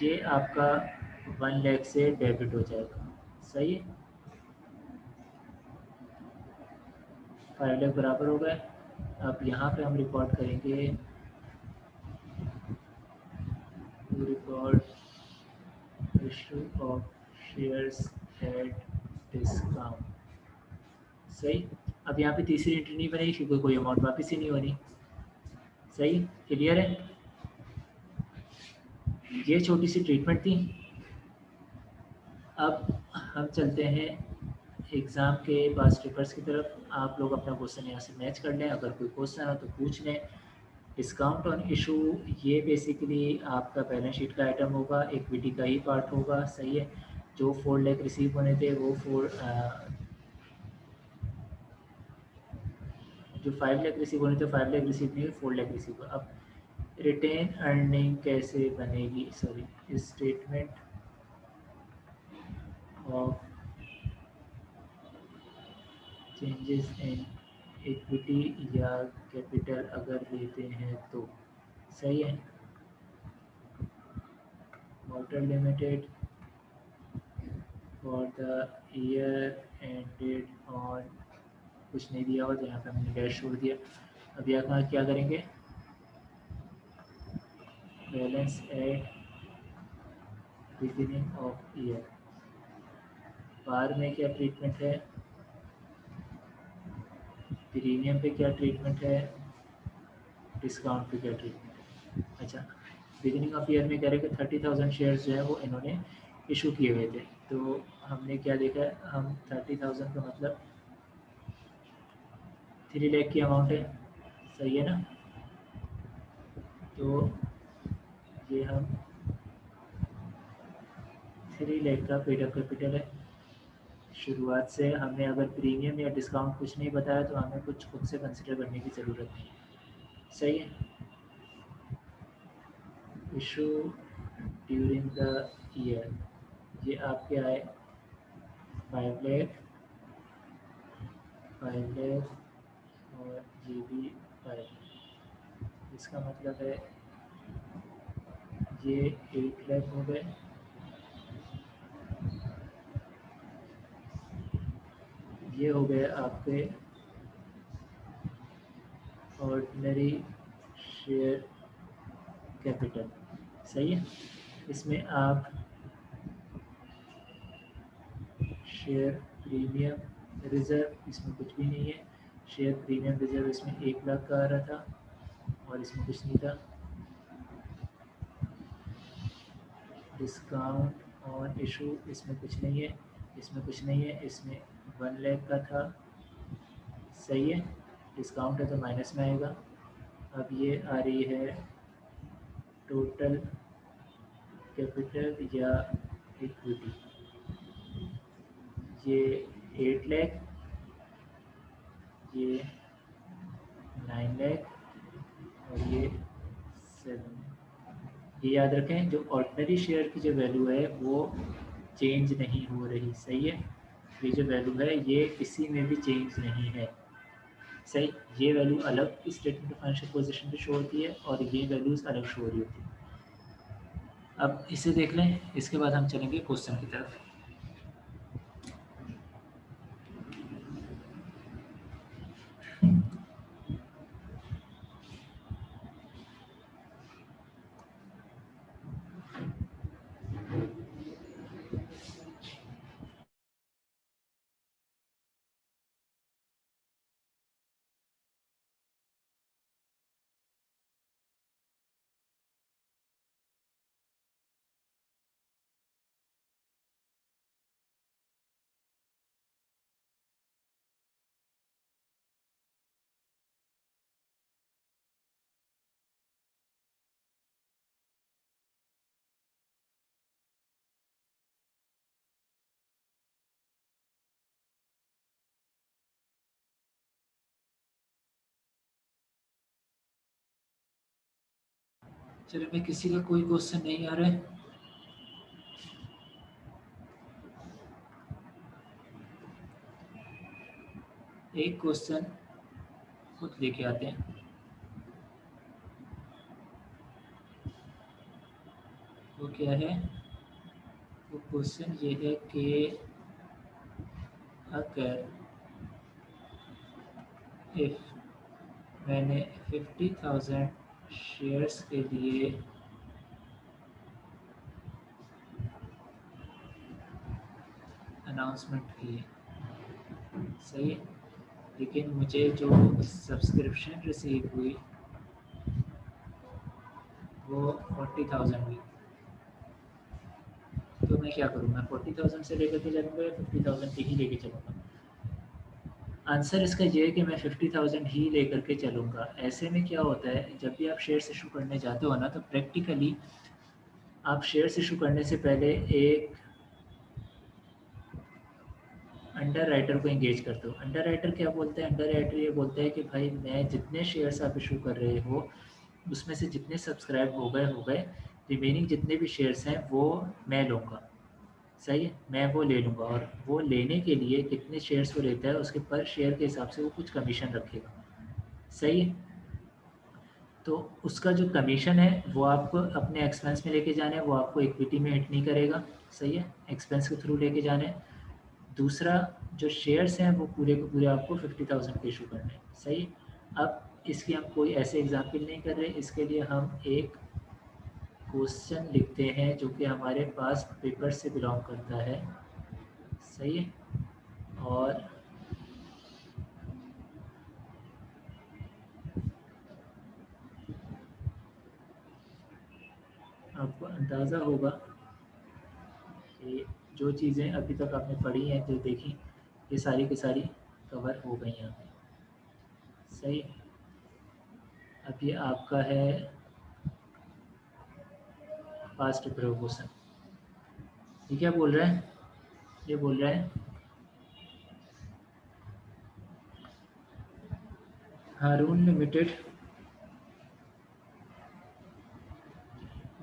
Speaker 1: ये आपका 1 लाख से डेबिट हो जाएगा। सही है। 5 लाख बराबर हो गए। अब यहाँ पे हम रिकॉर्ड करेंगे, record issue of shares eight discount. सही। अब यहाँ पे तीसरी एंट्री नहीं बनेगी क्योंकि कोई अमाउंट वापस ही नहीं होनी। सही। क्लियर है। ये छोटी सी ट्रीटमेंट थी। अब हम चलते हैं एग्ज़ाम के पास पेपर्स की तरफ। आप लोग अपना क्वेश्चन यहाँ से मैच कर लें, अगर कोई क्वेश्चन हो तो पूछ लें। डिस्काउंट ऑन इशू, ये बेसिकली आपका बैलेंस शीट का आइटम होगा, इक्विटी का ही पार्ट होगा। सही है। जो 4 लाख रिसीव होने थे वो जो 5 लाख रिसीव होने थे 5 लाख रिसीव नहीं हुए, 4 लाख रिसीव हुआ। अब रिटेन अर्निंग कैसे बनेगी? Sorry, statement of changes in equity या कैपिटल अगर लेते हैं तो। सही है। Water limited for the year ended on, कुछ नहीं दिया हुआ तो यहाँ पे हमने डैश छोड़ दिया। अब यहाँ क्या करेंगे? Balance at beginning of year. बार में क्या ट्रीटमेंट है? प्रीमियम पे क्या ट्रीटमेंट है? डिस्काउंट पे क्या ट्रीटमेंट है? अच्छा, बिगिनिंग ऑफ ईयर में कह रहे हैं कि 30,000 शेयर्स जो है वो इन्होंने इशू किए हुए थे। तो हमने क्या देखा है, हम 30,000 का मतलब 3 लाख की अमाउंट है। सही है ना? तो ये हम 3 लाख का पेड अप कैपिटल है। शुरुआत से हमें अगर प्रीमियम या डिस्काउंट कुछ नहीं बताया तो हमें कुछ खुद से कंसिडर करने की ज़रूरत नहीं। सही है। इशू ड्यूरिंग द ईयर, ये आपके आए 5 लाख, 5 लाख, और ये भी 5 लाख। इसका मतलब है ये 8 लाख हो गए। ये हो गए आपके ऑर्डिनरी शेयर कैपिटल। सही है। इसमें आप शेयर प्रीमियम रिज़र्व, इसमें कुछ भी नहीं है। शेयर प्रीमियम रिज़र्व इसमें 1 लाख का आ रहा था और इसमें कुछ नहीं था। डिस्काउंट ऑन इशू, इसमें कुछ नहीं है, इसमें कुछ नहीं है, इसमें 1 लाख का था। सही है। डिस्काउंट है तो माइनस में आएगा। अब ये आ रही है टोटल कैपिटल या इक्विटी, ये 8 लाख ये 9 लाख और ये 7। ये याद रखें, जो ऑर्डिनरी शेयर की जो वैल्यू है वो चेंज नहीं हो रही, सही है। ये जो वैल्यू है ये किसी में भी चेंज नहीं है, सही। ये वैल्यू अलग स्टेटमेंट ऑफ फाइनेंशियल पोजीशन पे शो होती है और ये वैल्यूज़ अलग शो हो रही होती है। अब इसे देख लें, इसके बाद हम चलेंगे क्वेश्चन की तरफ। चलिए, मैं किसी का कोई क्वेश्चन नहीं आ रहा है। एक क्वेश्चन खुद लेके आते हैं। वो क्या है? वो क्वेश्चन ये है कि अगर इफ़ मैंने 50,000 शेयर्स के लिए अनाउंसमेंट की, सही है, लेकिन मुझे जो सब्सक्रिप्शन रिसीव हुई वो 40,000 हुई, तो मैं क्या करूँ? मैं 40,000 से लेकर के चलूँगा या 50,000 की ही लेके चलूँगा? आंसर इसका ये है कि मैं 50,000 ही लेकर के चलूँगा। ऐसे में क्या होता है, जब भी आप शेयर्स इशू करने जाते हो ना, तो प्रैक्टिकली आप शेयर्स इशू करने से पहले एक अंडर राइटर को एंगेज करते हो। अंडर राइटर क्या बोलते हैं? अंडर राइटर ये बोलते हैं कि भाई मैं जितने शेयर्स आप इशू कर रहे हो उसमें से जितने सब्सक्राइब हो गए, रिमेनिंग जितने भी शेयर्स हैं वो मैं लूँगा, सही है, मैं वो ले लूँगा। और वो लेने के लिए कितने शेयर्स वो लेता है उसके पर शेयर के हिसाब से वो कुछ कमीशन रखेगा, सही है। तो उसका जो कमीशन है वो आपको अपने एक्सपेंस में लेके जाना है, वो आपको इक्विटी में हिट नहीं करेगा, सही है, एक्सपेंस के थ्रू लेके जाना है। दूसरा, जो शेयर्स हैं वो पूरे को पूरे आपको 50,000 के इशू करने हैं, सही है। अब इसकी हम कोई ऐसे एग्जाम्पल नहीं कर रहे, इसके लिए हम एक क्वेश्चन लिखते हैं जो कि हमारे पास पेपर से बिलोंग करता है, सही है। और आपको अंदाज़ा होगा कि जो चीज़ें अभी तक आपने पढ़ी हैं, जो देखी, ये सारी की सारी कवर हो गई हैं, सही। अब ये आपका है फास्ट क्वेश्चन। ये क्या बोल रहा है? ये बोल रहा है हारून limited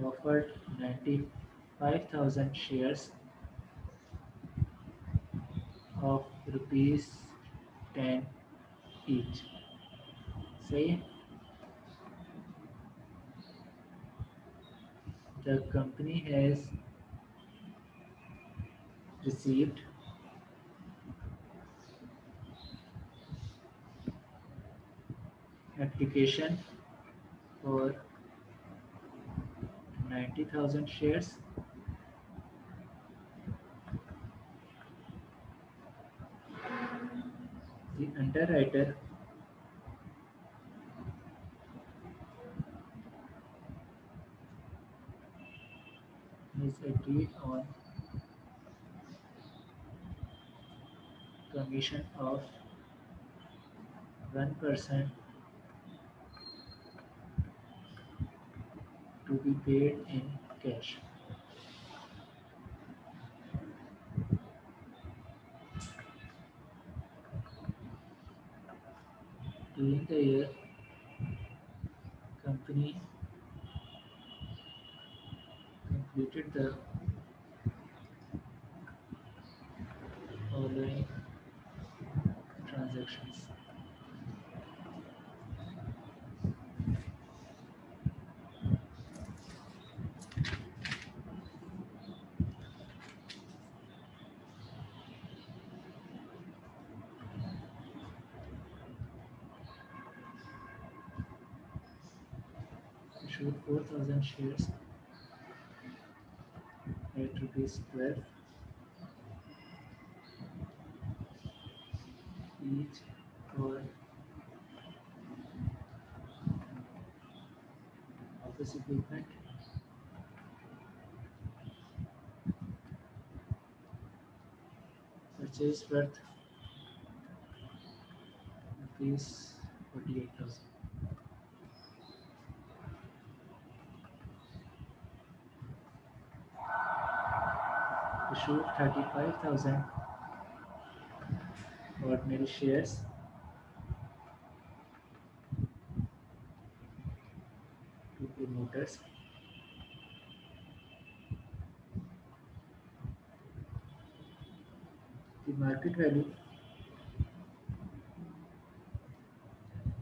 Speaker 1: offered 95,000 shares of rupees 10 each, सही है। The company has received application for 90,000 shares. The underwriter has agreed on commission of 1% to be paid in cash. During the year, company completed the following transactions. Issued 4,000 shares at rupees 12 each for office equipment. Purchase worth rupees 48,000. Issued 35,000 ordinary shares to promoters. The market value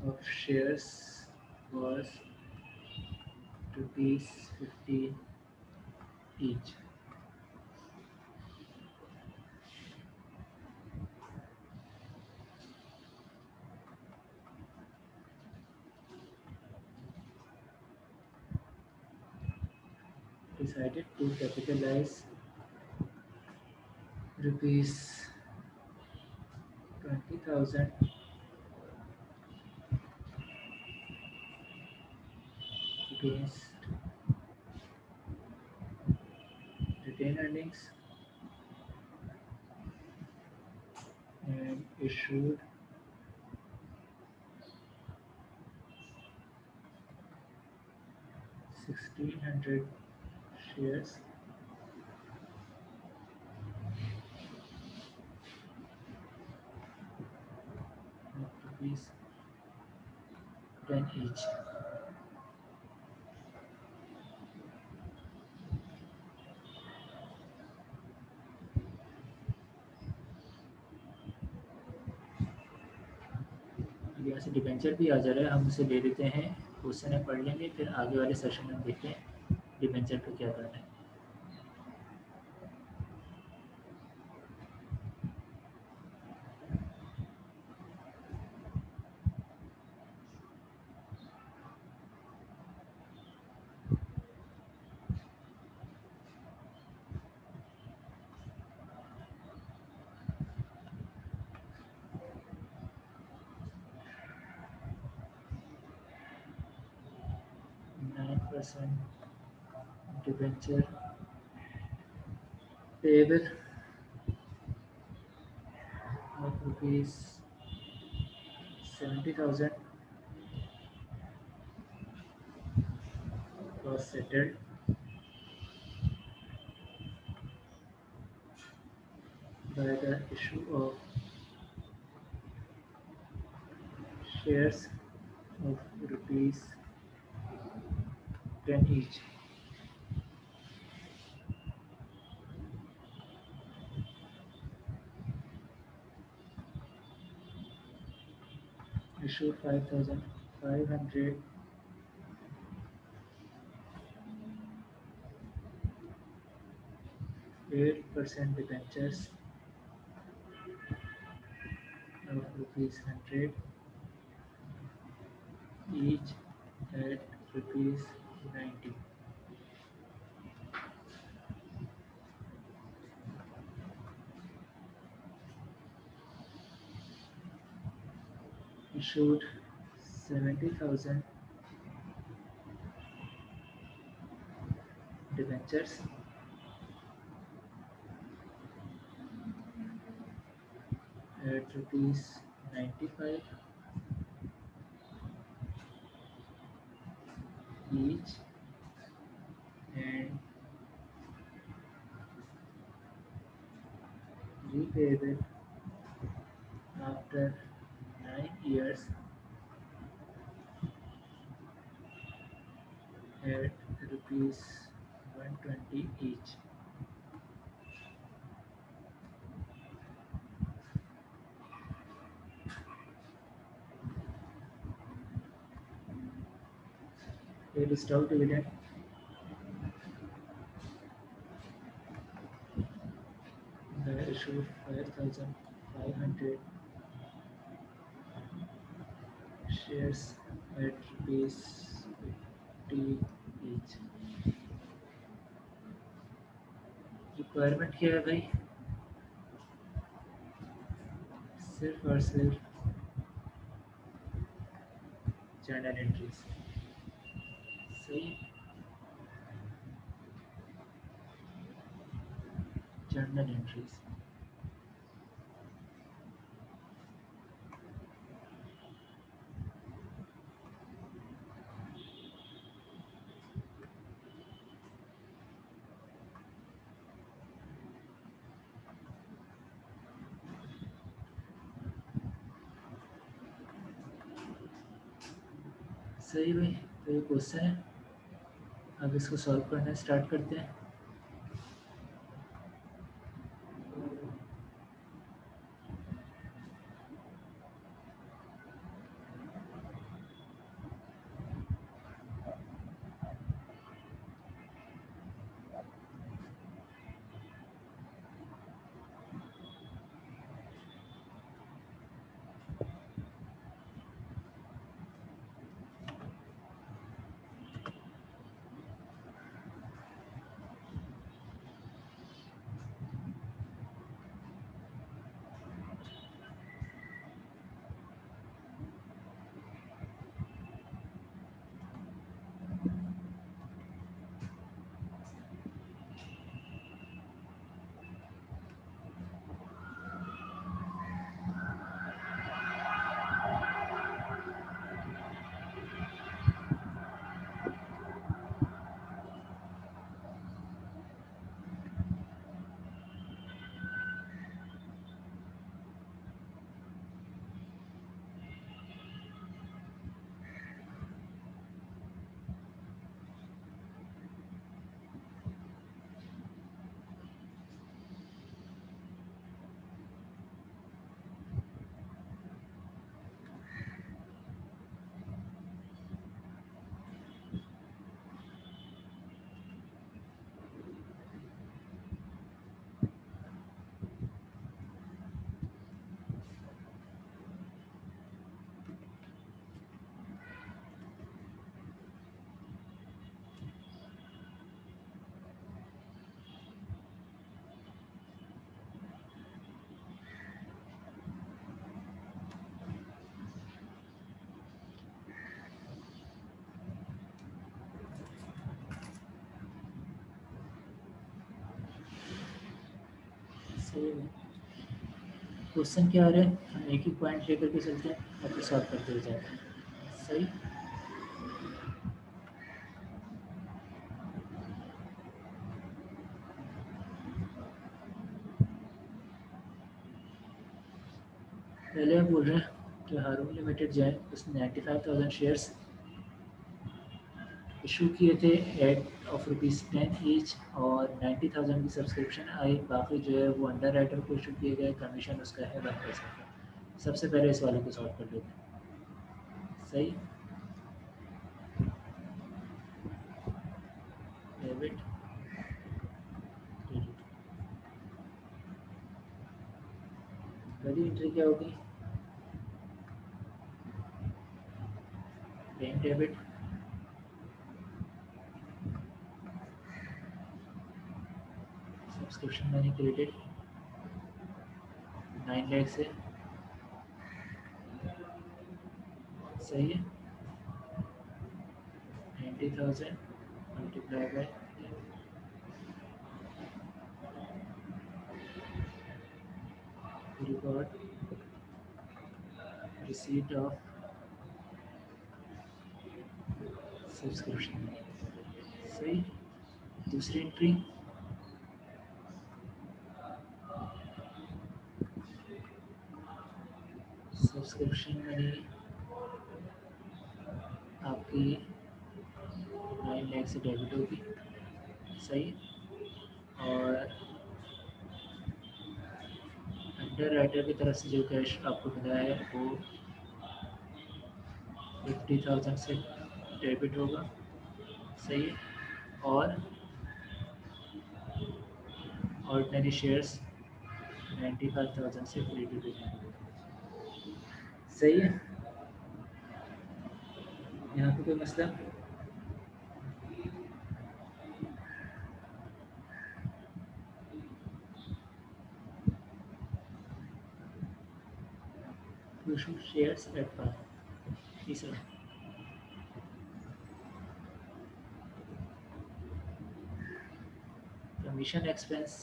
Speaker 1: of shares was rupees 15 each. Decided to capitalize rupees 20,000 against retained earnings and issued 1,600 shares of rupees 10 each. यहाँ से debenture भी आ जा रहा है, हम उसे ले लेते हैं, क्वेश्चन पढ़ लेंगे, फिर आगे वाले सेशन में देखते हैं डिबेंचर पे क्या करना है। 9% debenture payable of rupees 70,000 was settled by the issue of shares of rupees 10 each. Issued 5,500 8% debentures of rupees 100 each at rupees 90. Issued 70,000 debentures at rupees 95 each and repayable after 9 years at rupees 120 each. Paid stock dividend the issue 5,500 shares at rupees 50 each. Requirement क्या है भाई? सिर्फ और सिर्फ journal entries. सही, journal entries. सही भाई, तो ये क्वेश्चन है, अब इसको सॉल्व करना स्टार्ट करते हैं। सही है। क्वेश्चन क्या आ रहा है, हम एक ही पॉइंट लेकर के चलते हैं और फिर सॉल्व करते हुए जाते हैं। सही, पहले हम बोल रहे हैं कि हारून लिमिटेड जो है उसने 95,000 शेयर्स इशू किए थे एट ऑफ ₹10 ईच, और 90,000 की सब्सक्रिप्शन आई, बाकी जो है वो अंडर राइटर को इशू किए गए, कमीशन उसका है 1% का। सबसे पहले इस वाले को सॉल्व कर लेते हैं। सही, डेबिट क्रेडिट, पहली एंट्री क्या होगी? Bank debit, subscription money credit 9 lakh से। सही है, 90,000 multiply by record receipt of subscription. सही, दूसरी एंट्री सब्सक्रिप्शन मनी आपकी 9 9 लाख से डेबिट होगी, सही। और अंडर राइटर की तरफ से जो कैश आपको मिला है वो 50,000 से डेबिट होगा, सही। और ऑर्डिनरी शेयर्स 95,000 से क्रेडिट हो जाएंगे, सही है। यहाँ पे कोई मसला? issue shares at par, तीसरा। कमीशन एक्सपेंस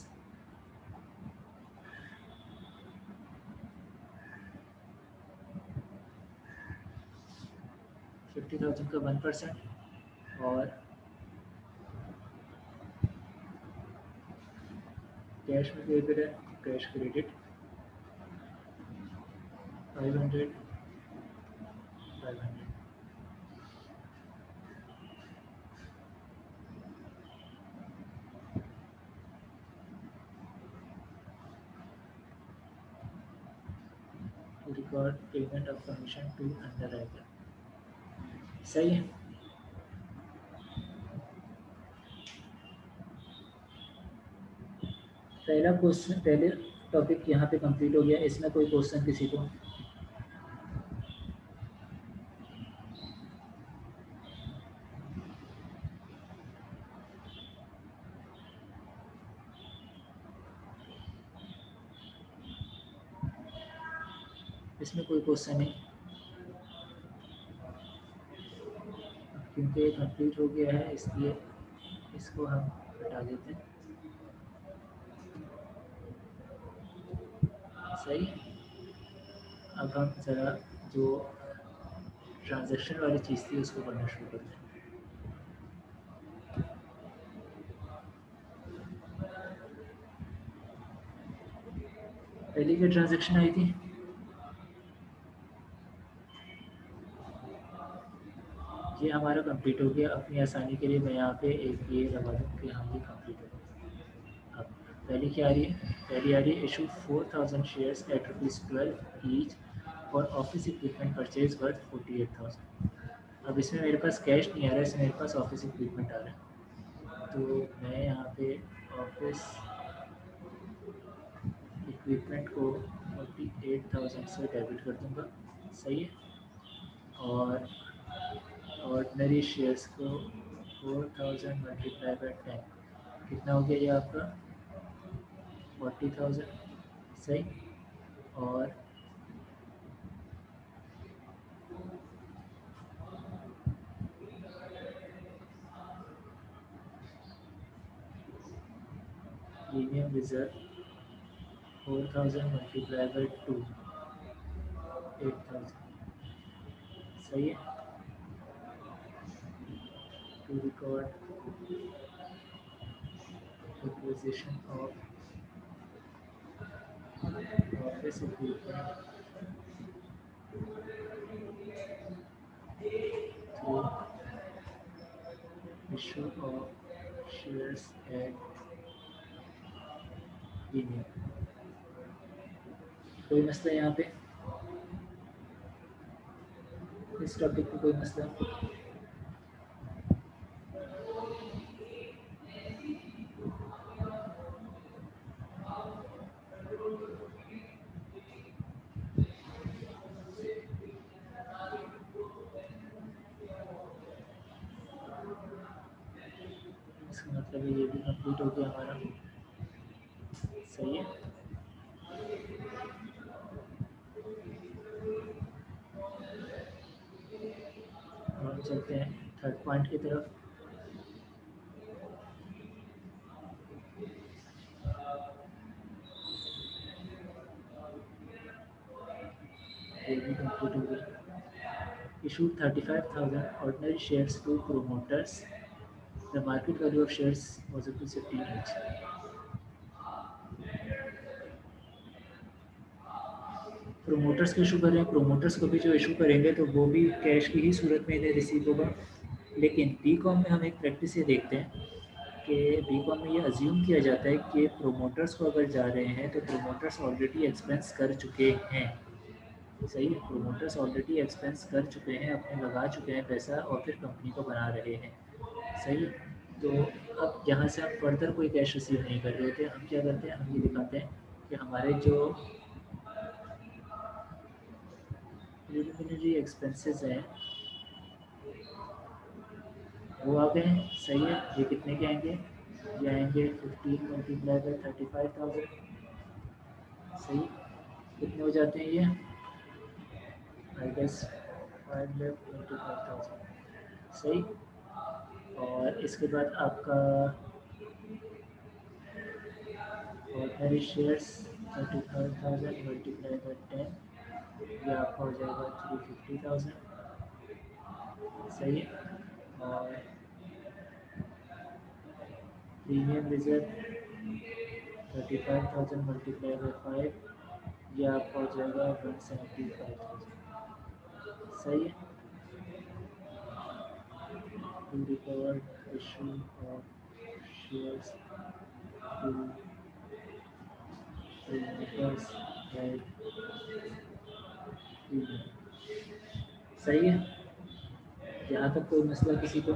Speaker 1: 50,000 का 1% और कैश में डेबिट है, cash credit 500 to record payment of commission to underwriter, सही है। पहला क्वेश्चन, पहले टॉपिक यहाँ पे कंप्लीट हो गया। इसमें कोई क्वेश्चन किसी को? इसमें कोई क्वेश्चन नहीं, क्योंकि ये कंप्लीट हो गया है इसलिए इसको हम हटा देते हैं, सही। अब हम ज़रा जो ट्रांजैक्शन वाली चीज़ थी उसको पढ़ना शुरू करते हैं। पहली क्या ट्रांजैक्शन आई थी? ये हमारा कंप्लीट हो गया। अपनी आसानी के लिए मैं यहाँ पे एक ये लगा दूँ कि हम ये कंप्लीट हो गया। अब पहली क्या आ रही है? पहली आ रही है इशू 4,000 शेयर्स एट ₹12 ईच और ऑफिस इक्विपमेंट परचेज वर्थ 48,000। अब इसमें मेरे पास कैश नहीं आ रहा है, इसमें मेरे पास ऑफिस इक्विपमेंट आ रहा है। तो मैं यहाँ पे ऑफिस इक्विपमेंट को 48,000 से डेबिट कर दूँगा, सही है। और ऑर्डिनरी शेयर्स को 4,000 मल्टीप्लाई बाई 10 कितना हो गया ये आपका? 40,000, सही। और प्रीमियम रिजर्व 4,000 मल्टीप्लाई बाई 2 8,000, सही है। To record acquisition of office equipment through issue of shares at premium. कोई मसला यहाँ पे? इस टॉपिक पे कोई मसला? इसका मतलब ये भी कंप्लीट हो गया हमारा, सही है। हम चलते हैं थर्ड पॉइंट की तरफ। ये भी कंप्लीट हो गया। issued 35,000 ordinary shares to promoters. The market value of shares was ₹15 each. Promoters को इशू कर रहे हैं, प्रोमोटर्स को भी जो इशू करेंगे तो वो भी कैश की ही सूरत में इन्हें रिसीव होगा। लेकिन बी कॉम में हम एक प्रैक्टिस ये देखते हैं कि बी कॉम में ये अज्यूम किया जाता है कि प्रोमोटर्स को अगर जा रहे हैं तो प्रोमोटर्स ऑलरेडी एक्सपेंस कर चुके हैं। सही है, प्रोमोटर्स ऑलरेडी एक्सपेंस कर चुके हैं, अपने लगा चुके हैं पैसा और फिर कंपनी को बना रहे हैं। सही है। तो अब यहाँ से हम फर्दर कोई कैश रिसीव नहीं कर रहे होते, हम क्या करते हैं, हम ये दिखाते हैं कि हमारे जो प्रिलिमिनरी एक्सपेंसेस हैं वो आ गए हैं। सही है, ये कितने के आएंगे, ये आएंगे 15 मल्टीप्लाई बाई 35,000। सही, कितने हो जाते हैं ये, आई गेस 5,25,000। सही। और इसके बाद आपका ऑर्डनरी शेयर्स 35,000 मल्टीप्लाई बाई 10, ये आपका हो जाएगा 350,000। सही है। और प्रीमियम रिजर्व 35,000 मल्टीप्लाई बाई 5, ये आपका हो जाएगा 175,000। सही है। to recover issue of shares to promoters at premium। सही है, यहाँ तक कोई मसला किसी को?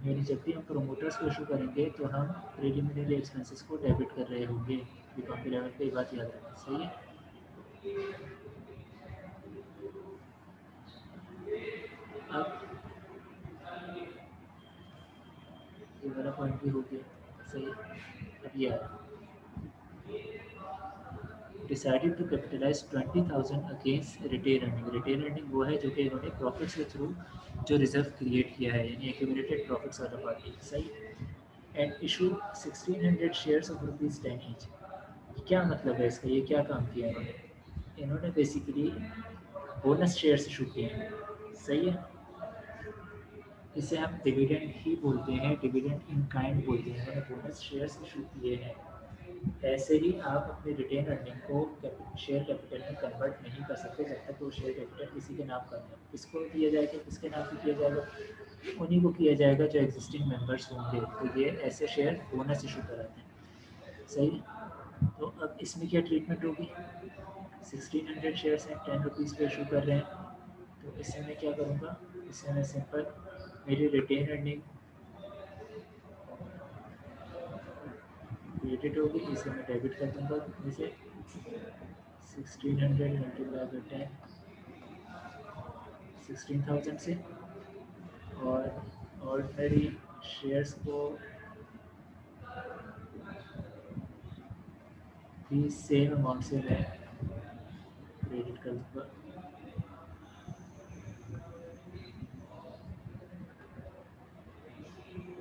Speaker 1: यानी जब भी हम प्रोमोटर्स को इशू करेंगे तो हम प्रीलिमिनरी एक्सपेंसेस को डेबिट कर रहे होंगे। बीकॉम के लेवल पे ये बात याद रखना। सही है। अब ये वाला पॉइंट भी हो गया। सही है। अब ये आया, decided to capitalise 20,000 against retain earning. Retain earning वो है जो कि इन्होंने प्रॉफिट्स के थ्रू जो रिजर्व क्रिएट किया है, यानी एक्यूमुलेटेड प्रॉफिट्स वाला पार्टी। सही। And issue 1600 shares of ₹10 each. क्या मतलब है इसका, ये क्या काम किया इन्होंने? इन्होंने बेसिकली बोनस शेयर्स इशू किए हैं। सही है। इसे हम डिविडेंड ही बोलते हैं, डिविडेंड इन काइंड बोलते हैं। इन्होंने बोनस शेयर्स इशू किए हैं। ऐसे ही आप अपने रिटेन अर्निंग को शेयर कैपिटल में कन्वर्ट नहीं कर सकते जब तक वो शेयर कैपिटल किसी के नाम का नहीं। किसको किया जाएगा, किसके नाम पे किया जाएगा? उन्हीं को किया जाएगा जो एग्जिस्टिंग मेंबर्स होंगे। तो ये ऐसे शेयर बोनस इशू कराते हैं। सही। तो अब इसमें क्या ट्रीटमेंट होगी? 1600 शेयर्स हैं, ₹10 पे इशू कर रहे हैं, तो इससे मैं क्या करूँगा, इससे मैं सिंपल मेरी रिटेन अर्निंग क्रेडिट होगी, इसे मैं डेबिट कर दूँगा कितने से, 1600 मल्टीप्लाई बाई 10, 16,000 से। और ऑर्डनरी शेयर्स को भी सेम अमाउंट से मैं क्रेडिट कर दूँगा।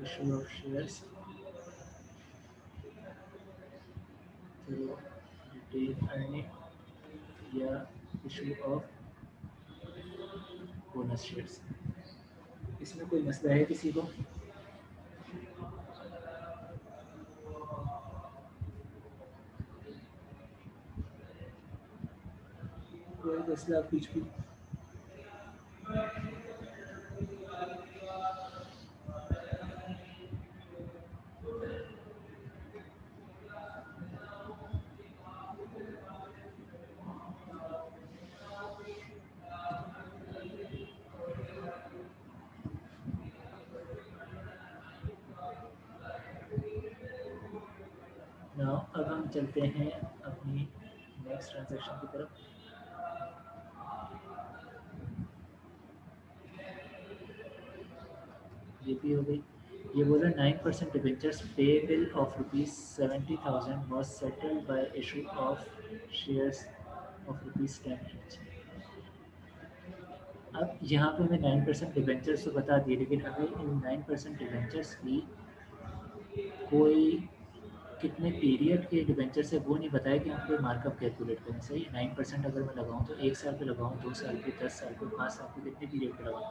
Speaker 1: Issue of shares through retain earning या इशू ऑफ बोनस शेयर्स। इसमें कोई मसला है किसी को? कोई मसला कुछ भी? नाउ अब हम चलते हैं अपनी नेक्स्ट ट्रांजैक्शन की तरफ। ये भी हो गई। ये बोला 9% debentures payable of ₹70,000 was settled by issue of shares of ₹10 each। अब यहाँ पे हमें 9% डिबेंचर्स तो बता दिए, लेकिन हमें इन 9% डिबेंचर्स की कोई कितने पीरियड के डिबेंचर से वो नहीं बताया कि हम कोई मार्कअप कैलकुलेट करें। सही, 9% अगर मैं लगाऊँ तो 1 साल पे लगाऊँ, 2 साल पे, 10 साल पे, 5 साल पे, कितने पीरियड पे लगाऊँ।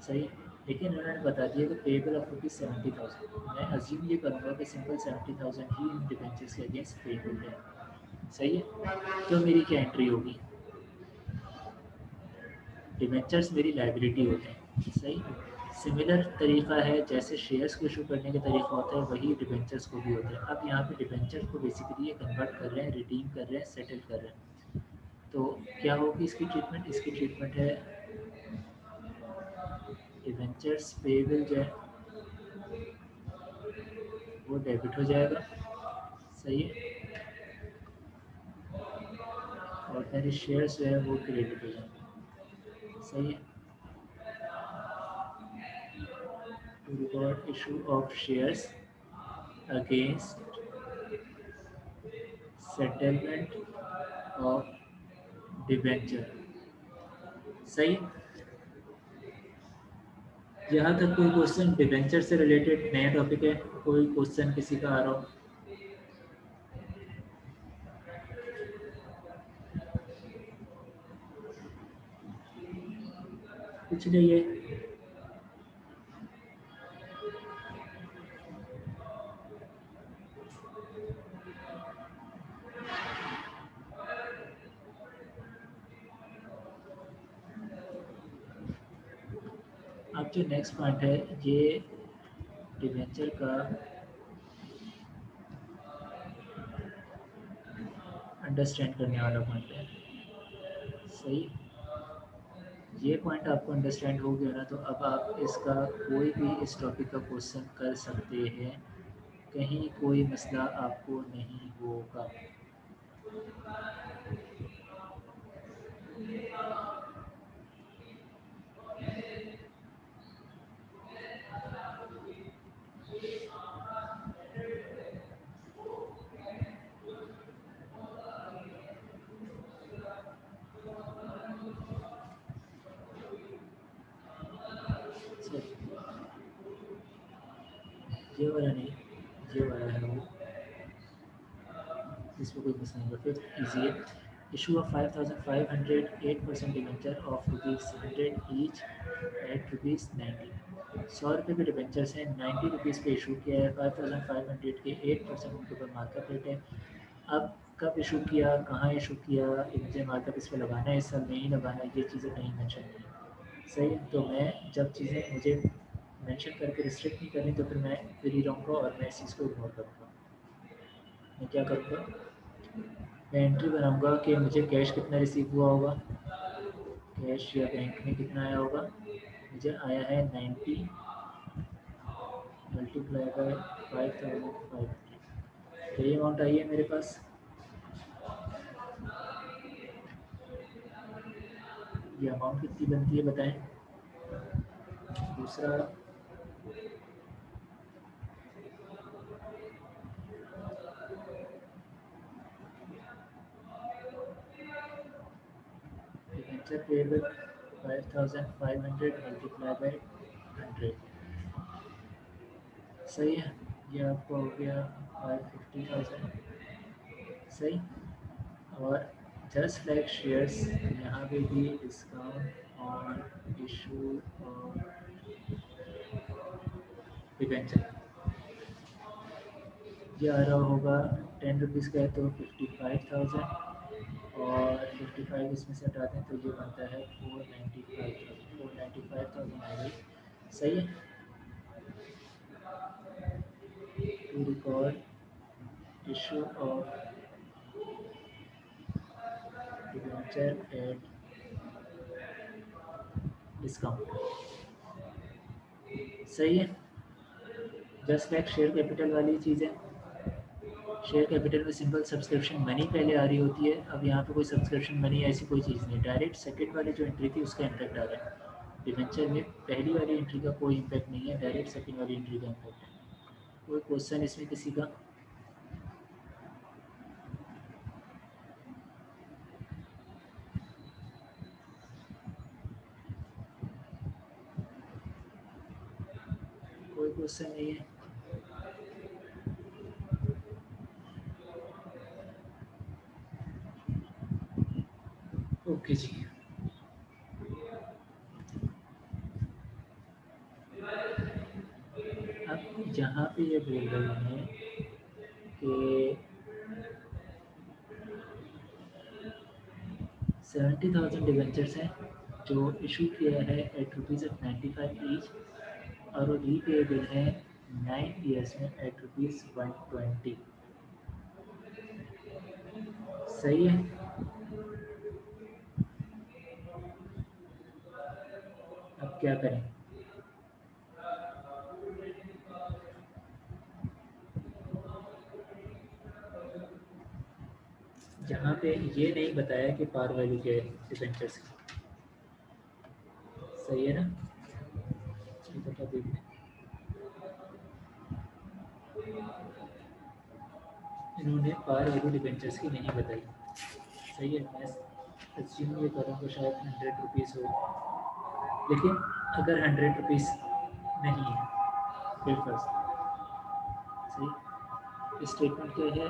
Speaker 1: सही, लेकिन उन्होंने बता दिया कि पेएबल ऑफ ₹70,000। मैं अज्यूम ये करूँगा कि सिंपल 70,000 ही इन डिबेंचर्स के अगेंस्ट पेएबल है। सही है, तो मेरी क्या एंट्री होगी? डिबेंचर्स मेरी लाइबिलिटी होते हैं। सही, सिमिलर तरीका है जैसे शेयर्स को इशू करने का तरीका होता है, वही डिबेंचर्स को भी होता है। अब यहाँ पे डिबेंचर को बेसिकली ये कन्वर्ट कर रहे हैं, रिडीम कर रहे हैं, सेटल कर रहे हैं। तो क्या होगी इसकी ट्रीटमेंट? इसकी ट्रीटमेंट है डिबेंचर्स पेएबल जो है वो डेबिट हो जाएगा। सही है, और मेरे शेयर्स जो है वो क्रेडिट हो जाएंगे। सही है, to record issue of shares against settlement of debenture. सही, यहाँ तक कोई क्वेश्चन डिबेंचर से रिलेटेड नया टॉपिक है? कोई क्वेश्चन किसी का आ रहा हो? कुछ नहीं है। अब जो नेक्स्ट पॉइंट है ये डिबेंचर का अंडरस्टैंड करने वाला पॉइंट है। सही, ये पॉइंट आपको अंडरस्टैंड हो गया ना, तो अब आप इसका कोई भी इस टॉपिक का क्वेश्चन कर सकते हैं, कहीं कोई मसला आपको नहीं होगा। ये वाला नहीं, ये वाला है वो, इसमें कोई मसला नहीं होगा। फिर ईजी है, issue of 5,500 8% debenture of ₹100 each eight ₹90। 100 रुपये के डिबेंचर्स हैं, 90 रुपीज़ पे इशू किया है। 5,500 के 8% उनके ऊपर मार्कअप रेट है। अब कब इशू किया, कहाँ इशू किया, मुझे मार्कअप इस पर लगाना है, इस साल नहीं लगाना है, ये चीज़ें नहीं मेंशन की। सही, तो मैं जब चीज़ें मुझे मेंशन करके रिस्ट्रिक्ट नहीं करनी तो फिर मैं फ्री रहूँगा और मैं इस चीज़ को इग्नोर करूँगा। मैं क्या करूँगा, मैं एंट्री बनाऊँगा कि मुझे कैश कितना रिसीव हुआ होगा, कैश या बैंक में कितना आया होगा। मुझे आया है 90 मल्टीप्लाई बाय 5,500, तो ये अमाउंट आई है मेरे पास। ये अमाउंट कितनी बनती है बताएं। दूसरा, डिबेंचर पेएबल 5,500 मल्टीप्लाई बाय 100। सही है, ये आपको हो गया 550,000। सही, और जस्ट लाइक शेयर्स यहाँ पे भी discount on issue of debenture ये आ रहा होगा 10 रुपीज़ का है तो 55,000, और 55 इसमें से हटा दें तो ये बनता है 495,000 आ गई। सही है, to record issue of debenture at discount. सही है, जस्ट लाइक शेयर कैपिटल वाली चीज़ें। शेयर कैपिटल में सिंपल सब्सक्रिप्शन मनी पहले आ रही होती है, अब यहाँ पे कोई सब्सक्रिप्शन मनी ऐसी कोई चीज़ नहीं, डायरेक्ट सेकंड वाली जो एंट्री थी उसका इम्पैक्ट आ रहा है। डिबेंचर में पहली वाली एंट्री का कोई इम्पैक्ट नहीं है, डायरेक्ट सेकंड वाली एंट्री का इम्पैक्ट है। कोई क्वेश्चन इसमें किसी का? क्वेश्चन नहीं है। ओके जी, अब यहाँ पे ये बोल रहे हैं कि 70,000 डिवेंचर्स हैं जो इशू किया है एट ₹95 ईच, और वो रीपेएबल है 9 ईयर्स में एट ₹120। सही है। अब क्या करें? जहाँ पे ये नहीं बताया कि पार वैल्यू क्या है डिवेंचर्स की। सही है ना? ये तो क्या देख लें। इन्होंने पार वैल्यू डिवेंचर्स की नहीं बताई। सही है, मैं अस्यूम ये कर रहा हूँ कि शायद ₹100 हो, लेकिन अगर ₹100 नहीं है फिर फर्स्ट सही। स्टेटमेंट क्या है?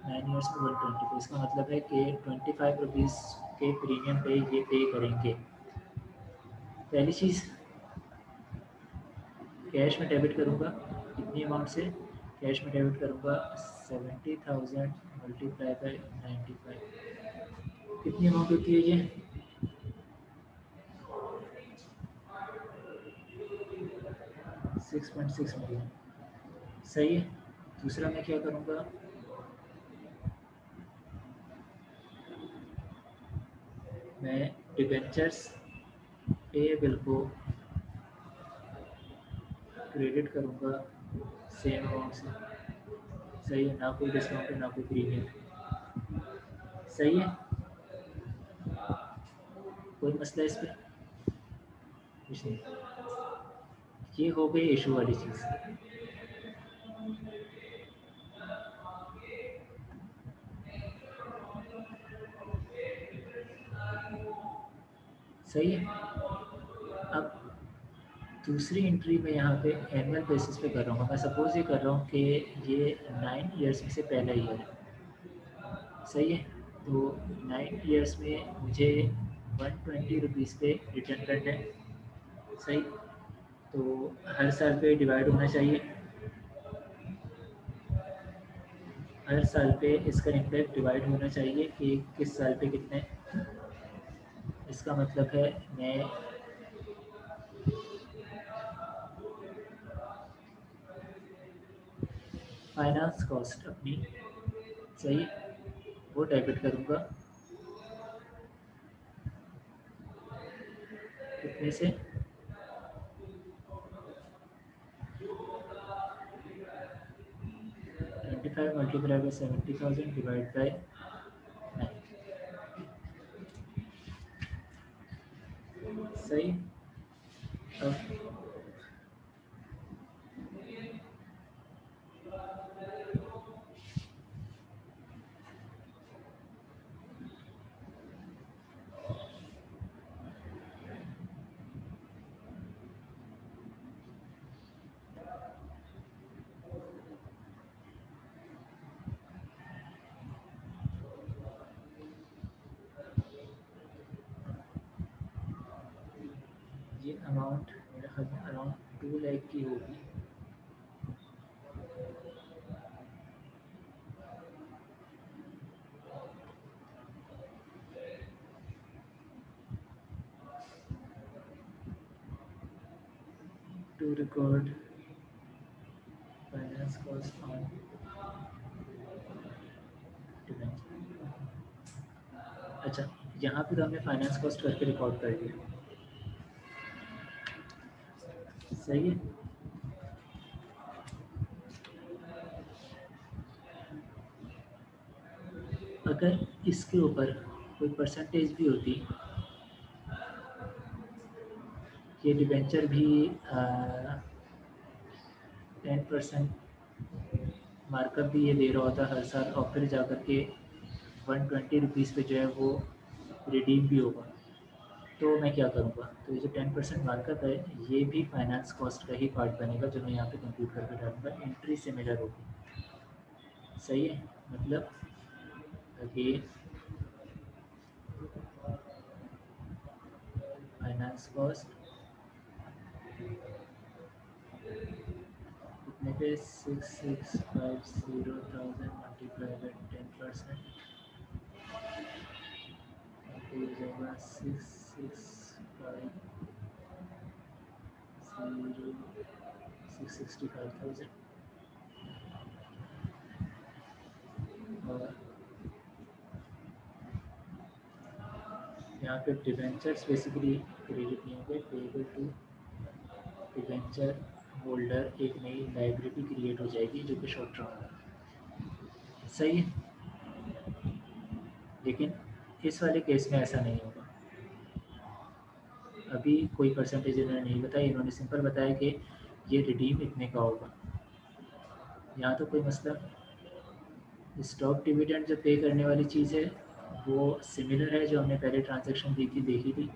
Speaker 1: 9 ईयर्स में 120, तो इसका मतलब है कि ₹25 के प्रीमियम पे ये पे करेंगे। पहली चीज़, कैश में डेबिट करूँगा कितनी अमाउंट से? कैश में डेबिट करूँगा 70,000 मल्टीप्लाई बाई 95। कितनी अमाउंट होती है ये? 6.6 मिलियन। सही है। दूसरा मैं क्या करूँगा? मैं डिबेंचर्स पेएबल को क्रेडिट करूँगा सेम अमाउंट से। सही है, ना कोई डिस्काउंट है ना कोई प्रीमियम। सही है, कोई मसला इस पर? कुछ नहीं। ये हो गई इशू वाली चीज़। सही है। अब दूसरी एंट्री में यहाँ पे एनुअल बेसिस पे कर रहा हूँ। मैं सपोज़ ये कर रहा हूँ कि ये 9 ईयर्स में से पहला ईयर है। सही है, तो 9 ईयर्स में मुझे ₹120 पे रिटर्न करना है। सही, तो हर साल पे डिवाइड होना चाहिए। हर साल पे इसका इम्पैक्ट डिवाइड होना चाहिए कि किस साल पे कितने। इसका मतलब है मैं फाइनेंस कॉस्ट अपनी, सही, वो डेबिट करूँगा कितने से? 25 मल्टीप्लाई बाई 70,000 डिवाइड बाई 9। सही। अब ये अमाउंट मेरे ख्याल में अराउंड 2 लाख की होगी। To record finance cost on debenture. अच्छा, यहाँ पे तो हमने फाइनेंस कॉस्ट करके रिकॉर्ड कर दिया। सही है। अगर इसके ऊपर कोई परसेंटेज भी होती, ये डिबेंचर भी 10% मार्कअप भी ये दे रहा होता हर साल, और फिर जा कर के ₹120 पे जो है वो रिडीम भी होगा। तो मैं क्या करूँगा, तो ये जो 10% मार्कअप है ये भी फाइनेंस कॉस्ट का ही पार्ट बनेगा जो मैं यहाँ पे कंप्यूट करके डालूंगा, एंट्री सिमिलर होगी। सही है, मतलब अगेन फाइनेंस कॉस्ट कितने पे 6650,000 मल्टीप्लाई बाई 10%, हो जाएगा 665,000। और यहाँ पे डिवेंचर्स बेसिकली क्रेडिट नहीं होंगे, पेएबल टू डिवेंचर होल्डर एक नई लाइब्रेरी क्रिएट हो जाएगी जो कि शॉर्ट टर्म है। सही है, लेकिन इस वाले केस में ऐसा नहीं होगा। अभी कोई परसेंटेज इन्होंने नहीं बताया, इन्होंने सिंपल बताया कि ये रिडीम इतने का होगा। यहाँ तो कोई मसला, स्टॉक डिविडेंड जो पे करने वाली चीज़ है वो सिमिलर है जो हमने पहले ट्रांजैक्शन देखी थी।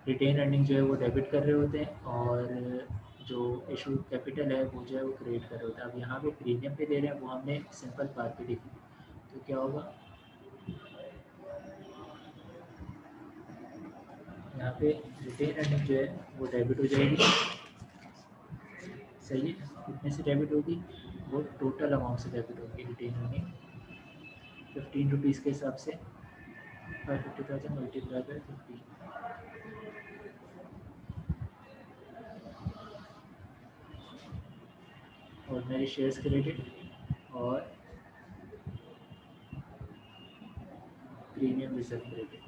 Speaker 1: रिटेन अर्निंग जो है वो डेबिट कर रहे होते हैं और जो इशू कैपिटल है वो जो है वो क्रिएट कर रहे होते हैं। अब यहाँ पे प्रीमियम पे दे रहे हैं वो हमने सिंपल बात पे देखी थी, तो क्या होगा यहाँ पे रिटेन अर्निंग जो है वो डेबिट हो जाएगी। सही है, कितने से डेबिट होगी, वो टोटल अमाउंट से डेबिट होगी रिटेन अर्निंग 15 रुपीज़ के हिसाब से 50,000 मल्टीप्लाई बाई 15। और मेरे शेयर्स क्रेडिट और premium reserve credit.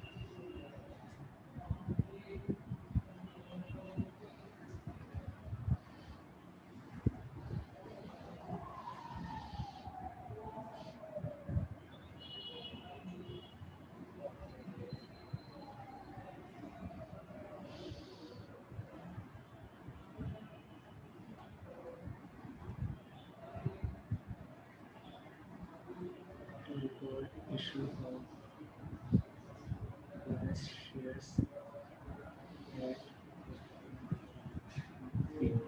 Speaker 1: Issue of bonus shares at premium।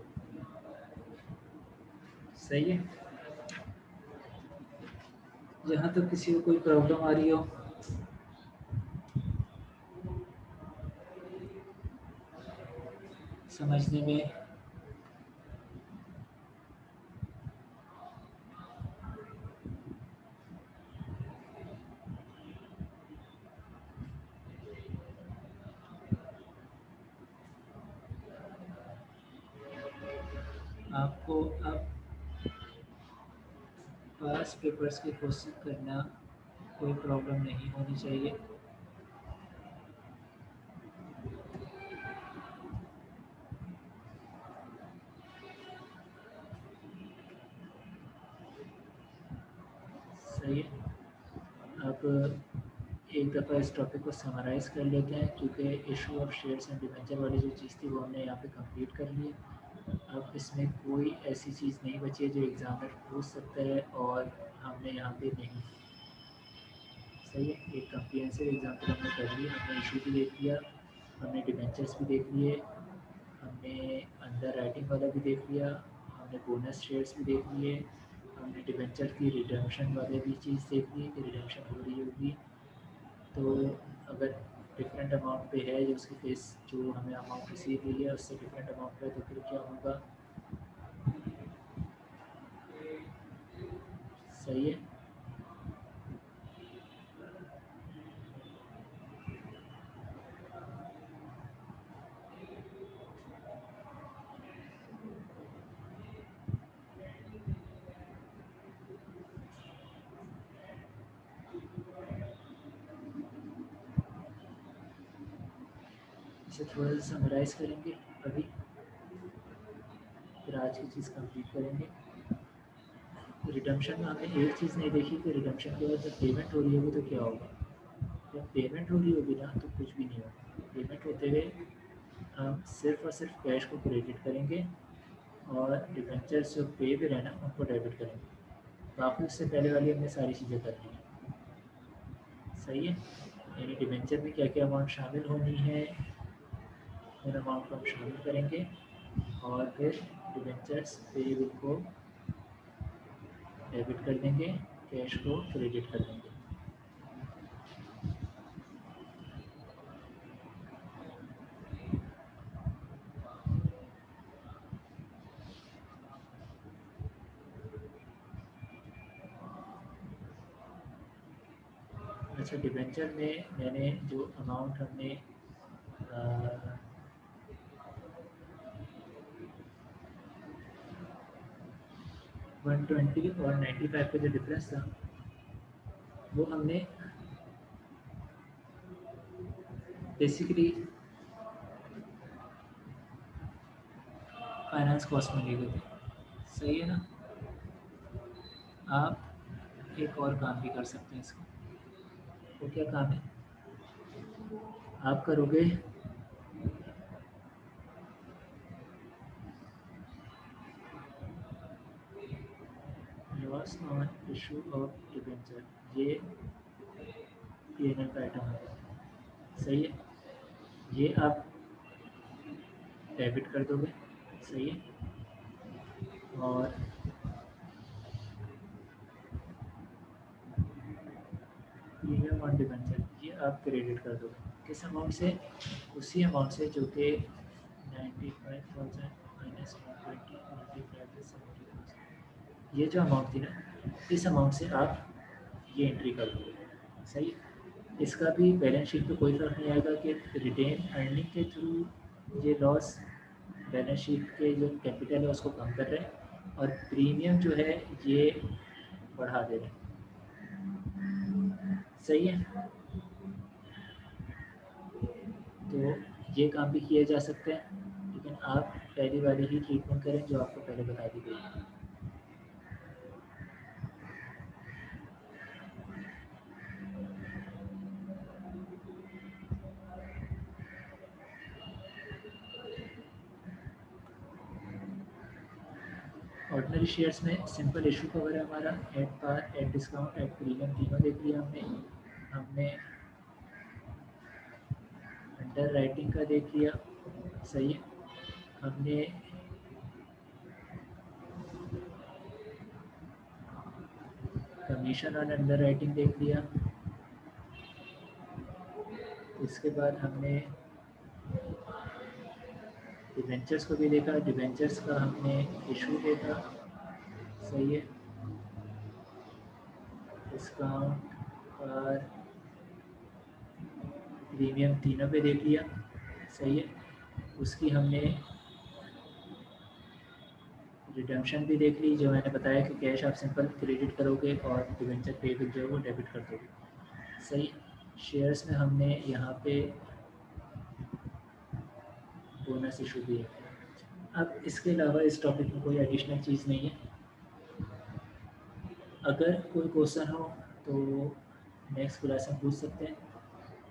Speaker 1: सही है, जहाँ तक किसी को कोई प्रॉब्लम आ रही हो समझने में, आपको अब पास पेपर्स के क्वेश्चन करना कोई प्रॉब्लम नहीं होनी चाहिए। सही है, अब एक दफ़ा इस टॉपिक को समराइज़ कर लेते हैं क्योंकि issue of shares and debenture वाली जो चीज़ थी वो हमने यहाँ पे कंप्लीट कर ली है। अब इसमें कोई ऐसी चीज़ नहीं बची है जो एग्ज़ामिनर पूछ सकता है और हमने यहाँ पे नहीं। सही है, एक कम्प्रिहेंसिव एग्जाम्पल हमने कर लिया, हमने इशू भी देख लिया, हमने डिवेंचर्स भी देख लिए, हमने अंडर राइटिंग वाला भी देख लिया, हमने बोनस शेयर्स भी देख लिए, हमने डिवेंचर की रिडम्पशन वाले भी चीज़ देख ली कि रिडम्पशन हो रही होगी। तो अगर डिफरेंट अमाउंट पे है जो उसकी फेस जो हमें अमाउंट रिसीव हुई है उससे डिफरेंट अमाउंट पे, तो फिर क्या होगा। सही है, इसे थोड़ा सा समराइज़ करेंगे अभी, फिर आज की चीज़ कंप्लीट करेंगे। रिडम्पशन में हमने एक चीज़ नहीं देखी कि रिडम्पशन के बाद जब पेमेंट हो रही होगी तो क्या होगा। जब पेमेंट हो रही होगी ना तो कुछ भी नहीं होगा, पेमेंट होते हुए हम सिर्फ और सिर्फ कैश को क्रेडिट करेंगे और डिवेंचर्स जो पे भी रहना उनको डेबिट करेंगे। बाकी उससे पहले वाली हमने सारी चीज़ें कर ली हैं। सही है, यानी डिवेंचर में क्या क्या अमाउंट शामिल होनी है, उन अमाउंट को हम शामिल करेंगे और फिर डिबेंचर्स पेएबल को डेबिट कर देंगे, कैश को क्रेडिट कर देंगे। अच्छा, डिबेंचर में मैंने जो अमाउंट हमने 120 और 95 का जो डिफरेंस था वो हमने बेसिकली फाइनेंस कॉस्ट में ले गए थे। सही है ना? आप एक और काम भी कर सकते हैं इसका। वो क्या काम है? आप करोगे loss on issue of debenture, ये पीएनएल का आइटम है। सही है? ये आप डेबिट कर दोगे। सही है? और प्रीमियम ऑन डिबेंचर ये आप क्रेडिट कर दोगे। किस अमाउंट से? उसी अमाउंट से जो कि 95,000 माइनस 120 मल्टीप्लाई बाय 70,000, ये जो अमाउंट थी ना, इस अमाउंट से आप ये एंट्री कर दोगे। सही है? इसका भी बैलेंस शीट पे कोई फ़र्क नहीं आएगा कि रिटेन अर्निंग के थ्रू ये लॉस बैलेंस शीट के जो कैपिटल है उसको कम कर रहे हैं और प्रीमियम जो है ये बढ़ा दे रहे हैं। सही है? तो ये काम भी किए जा सकते हैं, लेकिन आप पहली वाली ही ट्रीटमेंट करें जो आपको पहले बता दी गई है। ऑर्डिनरी शेयर्स में सिंपल इशू कवर है हमारा, at par, at discount, at premium, तीनों देख लिया हमने। हमने अंडर राइटिंग का देख लिया। सही है? हमने कमीशन और अंडर राइटिंग देख लिया। इसके बाद हमने डिबेंचर्स को भी देखा। डिबेंचर्स का हमने इशू देखा। सही है? डिस्काउंट और प्रीमियम तीनों पे देख लिया। सही है? उसकी हमने रिडम्पशन भी देख ली, जो मैंने बताया कि कैश आप सिंपल क्रेडिट करोगे और डिबेंचर पेएबल जो है वो डेबिट कर दोगे। सही? शेयर्स में हमने यहाँ पे बोनस इशू भी है। अब इसके अलावा इस टॉपिक में कोई एडिशनल चीज़ नहीं है। अगर कोई क्वेश्चन हो तो नेक्स्ट क्लास में पूछ सकते हैं।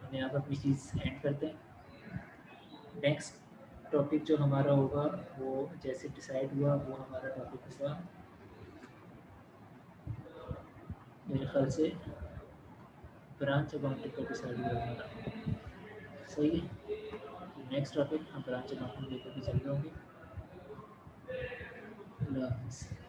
Speaker 1: हम यहाँ पर अपनी चीज़ एंड करते हैं। नेक्स्ट टॉपिक जो हमारा होगा वो जैसे डिसाइड हुआ वो हमारा टॉपिक हुआ मेरे ख्याल से ब्रांच अकाउंटिंग का डिसाइड हुआ हमारा। सही है? नेक्स्ट टॉपिक हम ब्रांच अकाउंटिंग लेकर भी चल रहे होंगे। अल्लाह हाफ़िज़।